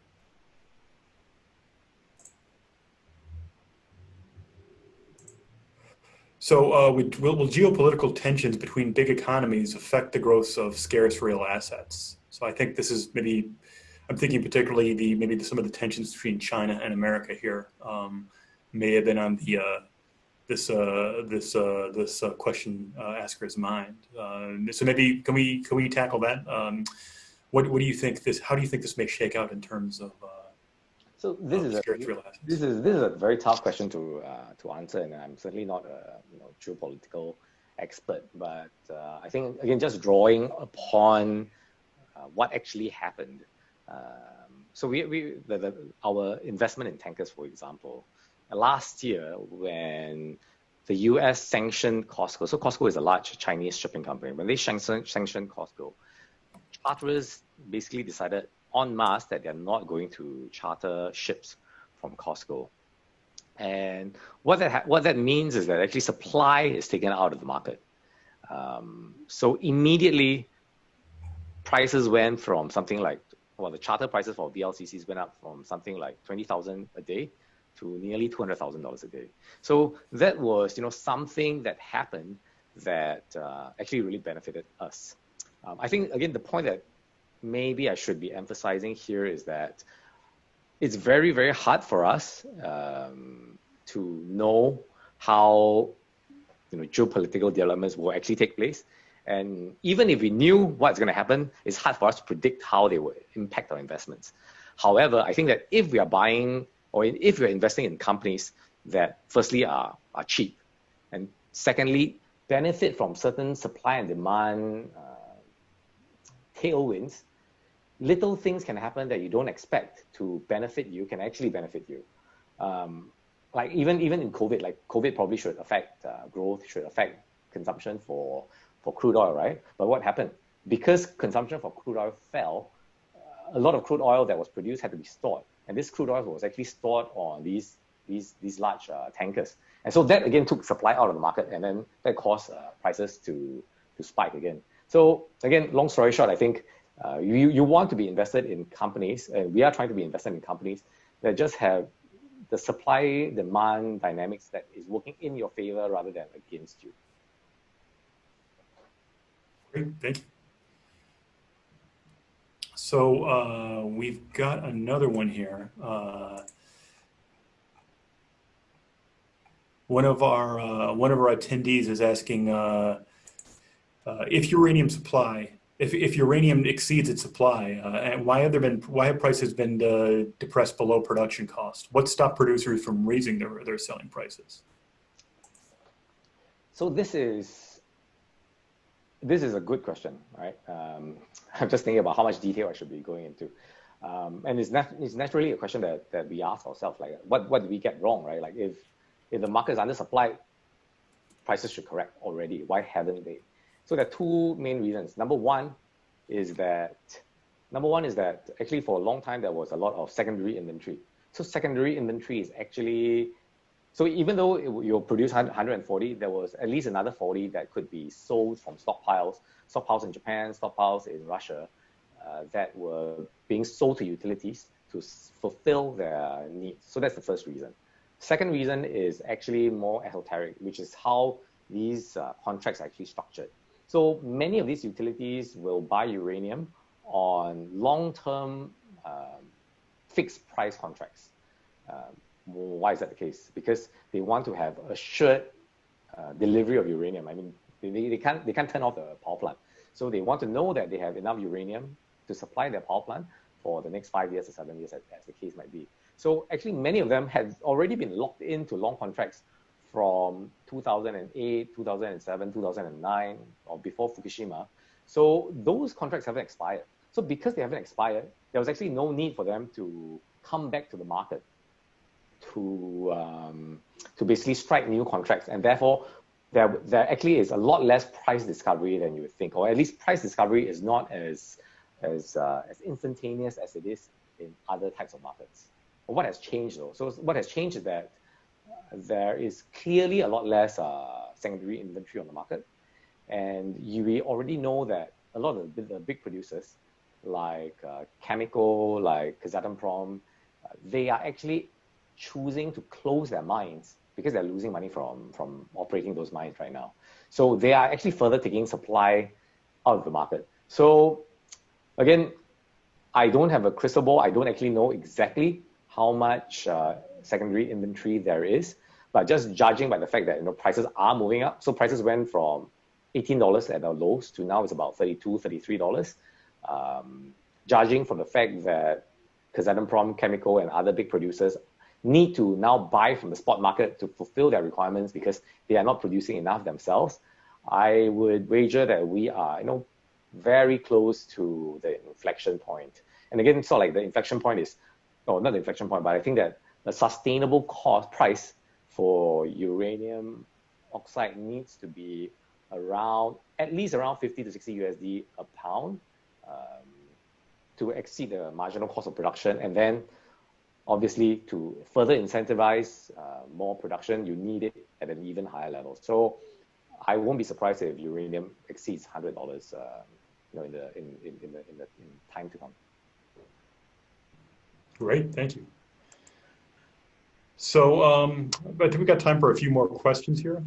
So will geopolitical tensions between big economies affect the growth of scarce real assets? So I think this is I'm thinking particularly some of the tensions between China and America here may have been on this question asker's mind. So maybe can we tackle that? What do you think how do you think this may shake out in terms of so this is a very tough question to answer, and I'm certainly not a geopolitical expert, but I think again just drawing upon what actually happened. So our investment in tankers, for example, last year when the US sanctioned COSCO, so COSCO is a large Chinese shipping company. When they sanctioned COSCO, charterers basically decided en masse that they're not going to charter ships from COSCO. And what that means is that actually supply is taken out of the market. So immediately, prices went from something like, well, the charter prices for VLCCs went up from something like $20,000 a day to nearly $200,000 a day. So that was, something that happened that actually really benefited us. I think, again, the point that maybe I should be emphasizing here is that it's very, very hard for us to know how geopolitical developments will actually take place. And even if we knew what's going to happen, it's hard for us to predict how they will impact our investments. However, I think that if we are buying or if we're investing in companies that firstly are cheap, and secondly, benefit from certain supply and demand tailwinds, little things can happen that you don't expect to benefit you, can actually benefit you. Like even in COVID, like COVID probably should affect growth, should affect consumption for crude oil, right? But what happened? Because consumption for crude oil fell, a lot of crude oil that was produced had to be stored. And this crude oil was actually stored on these large tankers. And so that again took supply out of the market, and then that caused prices to spike again. So again, long story short, I think you want to be invested in companies, and we are trying to be invested in companies that just have the supply-demand dynamics that is working in your favor rather than against you. Great, thank you. So we've got another one here. One of our attendees is asking if uranium supply, if uranium exceeds its supply, and why have prices been depressed below production cost? What stopped producers from raising their selling prices? So this is a good question, right? I'm just thinking about how much detail I should be going into. And it's naturally a question that we ask ourselves, like, what did we get wrong, right? Like, if the market is undersupplied, prices should correct already. Why haven't they? So there are two main reasons. Number one is that actually for a long time, there was a lot of secondary inventory. So secondary inventory is actually, so even though you produce 140, there was at least another 40 that could be sold from stockpiles in Japan, stockpiles in Russia, that were being sold to utilities to fulfill their needs. So that's the first reason. Second reason is actually more esoteric, which is how these contracts are actually structured. So many of these utilities will buy uranium on long-term fixed price contracts. Why is that the case? Because they want to have assured delivery of uranium. I mean, they can't turn off the power plant. So they want to know that they have enough uranium to supply their power plant for the next 5 years or 7 years, as the case might be. So actually, many of them have already been locked into long contracts from 2008, 2007, 2009, or before Fukushima. So those contracts haven't expired. So because they haven't expired, there was actually no need for them to come back to the market to basically strike new contracts. And therefore, there actually is a lot less price discovery than you would think, or at least price discovery is not as instantaneous as it is in other types of markets. But what has changed though? So what has changed is that there is clearly a lot less secondary inventory on the market. And we already know that a lot of the big producers like Chemical, like Kazatomprom, they are actually choosing to close their mines because they're losing money from operating those mines right now. So they are actually further taking supply out of the market. So again, I don't have a crystal ball. I don't actually know exactly how much secondary inventory there is, but just judging by the fact that prices are moving up. So prices went from $18 at the lows to now it's about $32, $33. Judging from the fact that Kazatomprom, Chemical, and other big producers need to now buy from the spot market to fulfill their requirements because they are not producing enough themselves, I would wager that we are, very close to the inflection point. And again, sort of like the inflection point is, no, not the inflection point, but I think that the sustainable cost price for uranium oxide needs to be at least around 50 to 60 USD a pound. to exceed the marginal cost of production, and then obviously to further incentivize more production, you need it at an even higher level. So I won't be surprised if uranium exceeds $100, in time to come. Great, thank you. So I think we've got time for a few more questions here.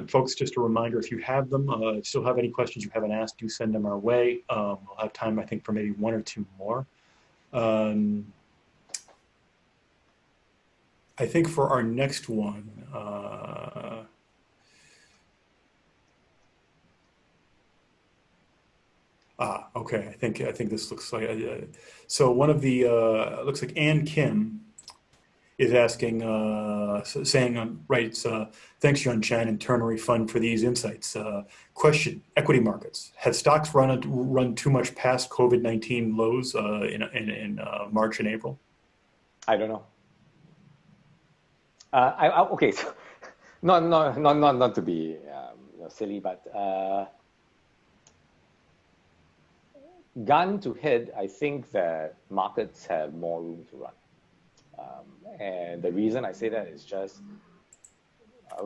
Folks, just a reminder, if you have them, still have any questions you haven't asked, do send them our way. We'll have time, I think, for maybe one or two more. I think for our next one, okay, I think this looks like, so one of the, looks like Ann Kim is asking, saying, writes, thanks Yunchan and Ternary Fund for these insights. Question, equity markets. Have stocks run too much past COVID-19 lows in March and April? I don't know. Okay, so not to be silly, but gun to head, I think that markets have more room to run. And the reason I say that is just,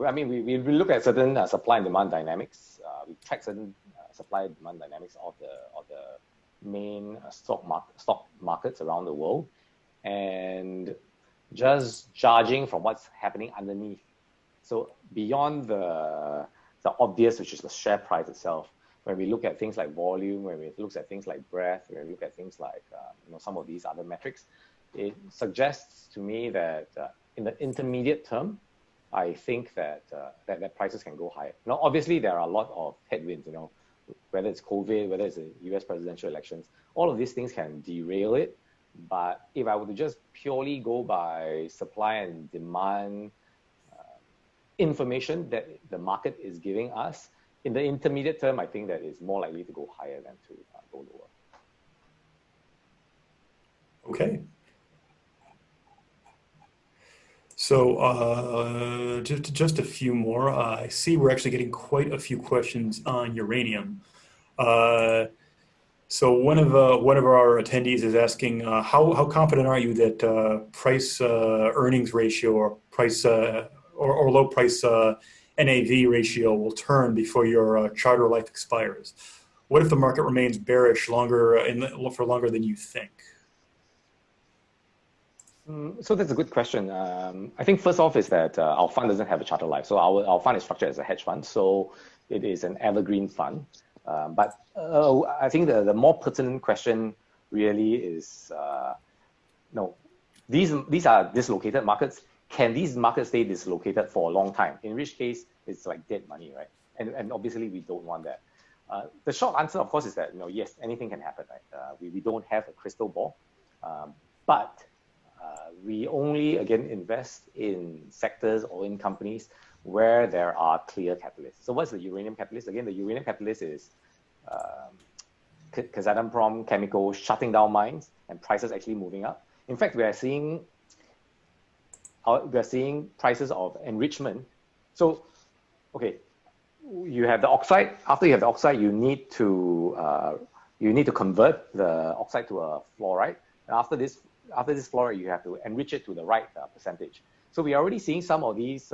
I mean, we look at certain supply and demand dynamics. We track certain supply and demand dynamics of the main stock markets around the world, and just judging from what's happening underneath. So beyond the obvious, which is the share price itself, when we look at things like volume, when we look at things like breadth, when we look at things like some of these other metrics, it suggests to me that in the intermediate term, I think that that prices can go higher. Now, obviously, there are a lot of headwinds, whether it's COVID, whether it's the US presidential elections, all of these things can derail it. But if I were to just purely go by supply and demand information that the market is giving us, in the intermediate term, I think that it's more likely to go higher than to go lower. Okay. So just a few more. I see we're actually getting quite a few questions on uranium. So one of our attendees is asking, how confident are you that price earnings ratio or price or low price NAV ratio will turn before your charter life expires? What if the market remains bearish for longer than you think? So that's a good question. I think first off is that our fund doesn't have a charter life. So our fund is structured as a hedge fund. So it is an evergreen fund. But I think the more pertinent question really is, no, these are dislocated markets. Can these markets stay dislocated for a long time? In which case, it's like dead money, right? And obviously, we don't want that. The short answer, of course, is that, yes, anything can happen, right? We don't have a crystal ball. But we only, again, invest in sectors or in companies where there are clear catalysts. So what's the uranium catalyst? Again, the uranium catalyst is Kazatomprom Chemical shutting down mines and prices actually moving up. In fact, we are seeing prices of enrichment. So, okay, you have the oxide. After you have the oxide, you need to convert the oxide to a fluoride. And after this fluoride, you have to enrich it to the right percentage. So we are already seeing some of these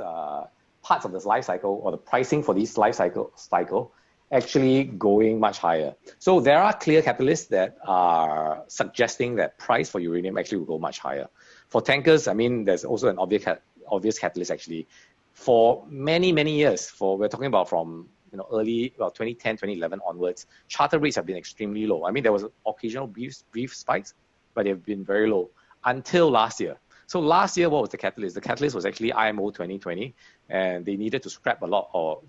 parts of this life cycle, or the pricing for this life cycle actually going much higher. So there are clear catalysts that are suggesting that price for uranium actually will go much higher. For tankers, I mean, there's also an obvious catalyst actually. For many, many years, we're talking about from early 2010, 2011 onwards, charter rates have been extremely low. I mean, there was occasional brief spikes, but they've been very low until last year. So last year, what was the catalyst? The catalyst was actually IMO 2020, and they needed to scrap a lot, or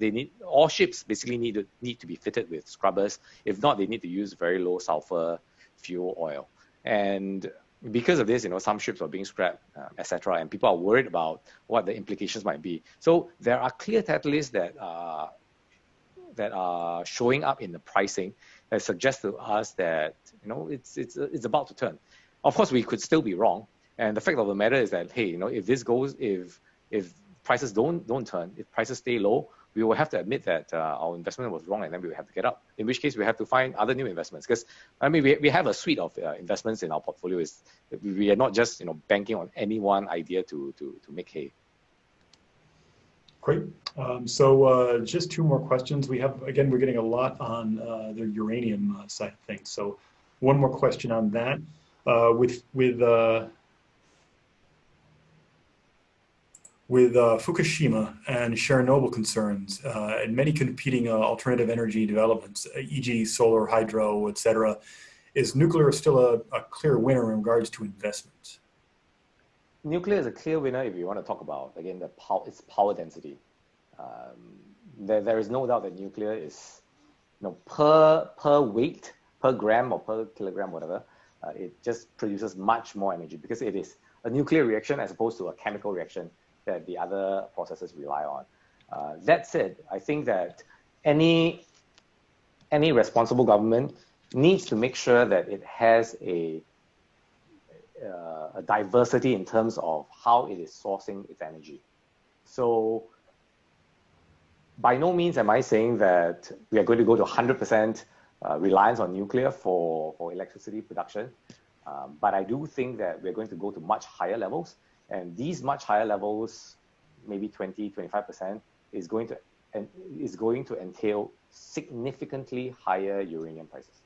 all ships basically need to be fitted with scrubbers. If not, they need to use very low sulfur fuel oil. And because of this, some ships are being scrapped, etc. And people are worried about what the implications might be. So there are clear catalysts that are showing up in the pricing that suggest to us that it's about to turn. Of course, we could still be wrong. And the fact of the matter is that, hey, if this goes, if prices don't turn, if prices stay low, we will have to admit that our investment was wrong, and then we will have to get up. In which case, we have to find other new investments. Because I mean, we have a suite of investments in our portfolio. We are not just banking on any one idea to make hay. Great. So just two more questions. We're getting a lot on the uranium side of things. So one more question on that. With Fukushima and Chernobyl concerns and many competing alternative energy developments, e.g. solar, hydro, etc., is nuclear still a clear winner in regards to investments? Nuclear is a clear winner if you want to talk about, again, its power density. There is no doubt that nuclear is, per weight, per gram or per kilogram, whatever, it just produces much more energy because it is a nuclear reaction as opposed to a chemical reaction that the other processes rely on. That said, I think that any responsible government needs to make sure that it has a diversity in terms of how it is sourcing its energy. So by no means am I saying that we are going to go to 100% reliance on nuclear for electricity production. But I do think that we're going to go to much higher levels. And these much higher levels, maybe 20, 25%, is going to entail significantly higher uranium prices.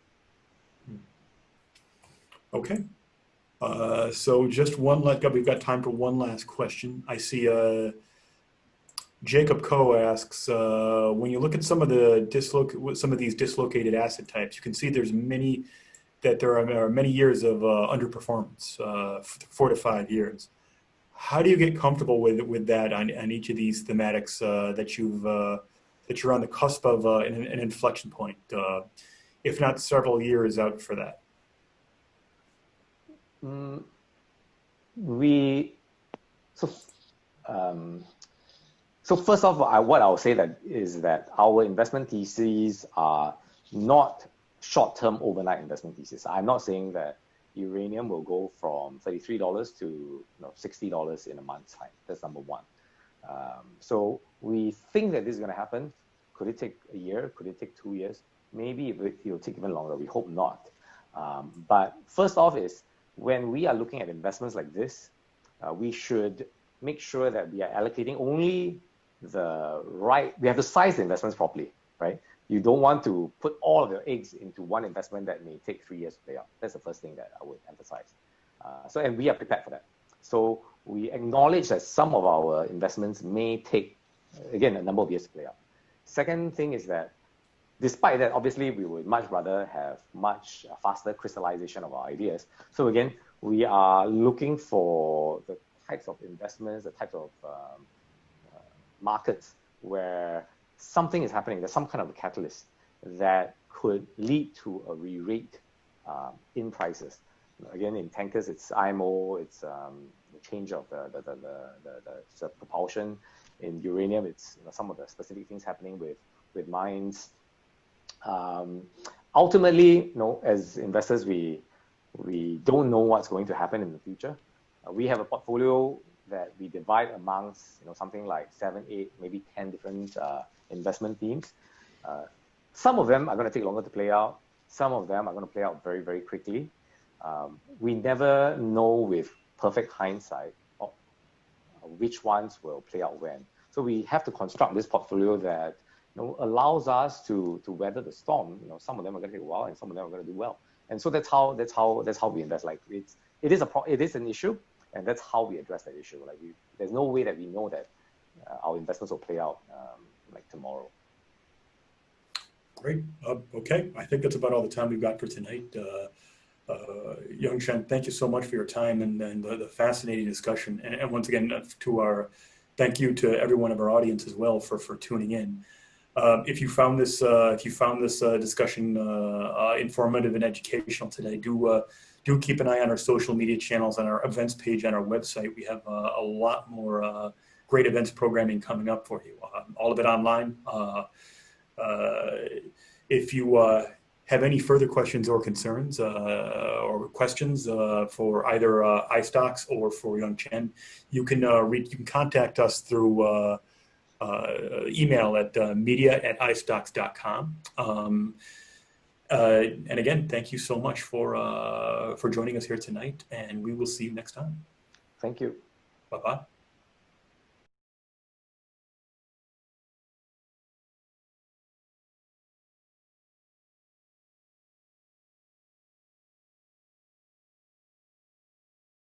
Okay. So just we've got time for one last question. I see Jacob Coe asks, when you look at some of these dislocated asset types, you can see there are many years of underperformance, 4 to 5 years. How do you get comfortable with that on each of these thematics that you're on the cusp of an inflection point, if not several years out for that? So first off, what I'll say is that our investment theses are not short-term overnight investment thesis. I'm not saying that uranium will go from $33 to $60 in a month's time. That's number one. So we think that this is going to happen. Could it take a year? Could it take 2 years? Maybe it'll take even longer. We hope not. But first off is when we are looking at investments like this, we should make sure that we are allocating only we have to size the investments properly, right? You don't want to put all of your eggs into one investment that may take 3 years to play out. That's the first thing that I would emphasize. And we are prepared for that. So we acknowledge that some of our investments may take, again, a number of years to play out. Second thing is that despite that, obviously, we would much rather have much faster crystallization of our ideas. So again, we are looking for the types of investments, the types of markets where something is happening. There's some kind of a catalyst that could lead to a re-rate in prices. Again, in tankers, it's IMO, it's the change of the propulsion. In uranium, it's some of the specific things happening with mines. Ultimately, as investors, we don't know what's going to happen in the future. We have a portfolio that we divide amongst something like 7, 8, maybe 10 different investment themes. Some of them are going to take longer to play out. Some of them are going to play out very, very quickly. We never know with perfect hindsight which ones will play out when. So we have to construct this portfolio that allows us to weather the storm. Some of them are going to take a while, and some of them are going to do well. And so that's how we invest. Like it is an issue, and that's how we address that issue. Like there's no way that we know that our investments will play out like tomorrow. Great. Okay, I think that's about all the time we've got for tonight. Young-Chen, thank you so much for your time and the fascinating discussion. And once again, thank you to everyone of our audience as well for tuning in. If you found this discussion informative and educational today, do keep an eye on our social media channels and our events page on our website. We have a lot more great events programming coming up for you. All of it online. If you have any further questions or concerns or questions for either iSTOX or for Young-Chen, you can contact us through email at media@iSTOX.com. And again, thank you so much for joining us here tonight, and we will see you next time. Thank you. Bye-bye.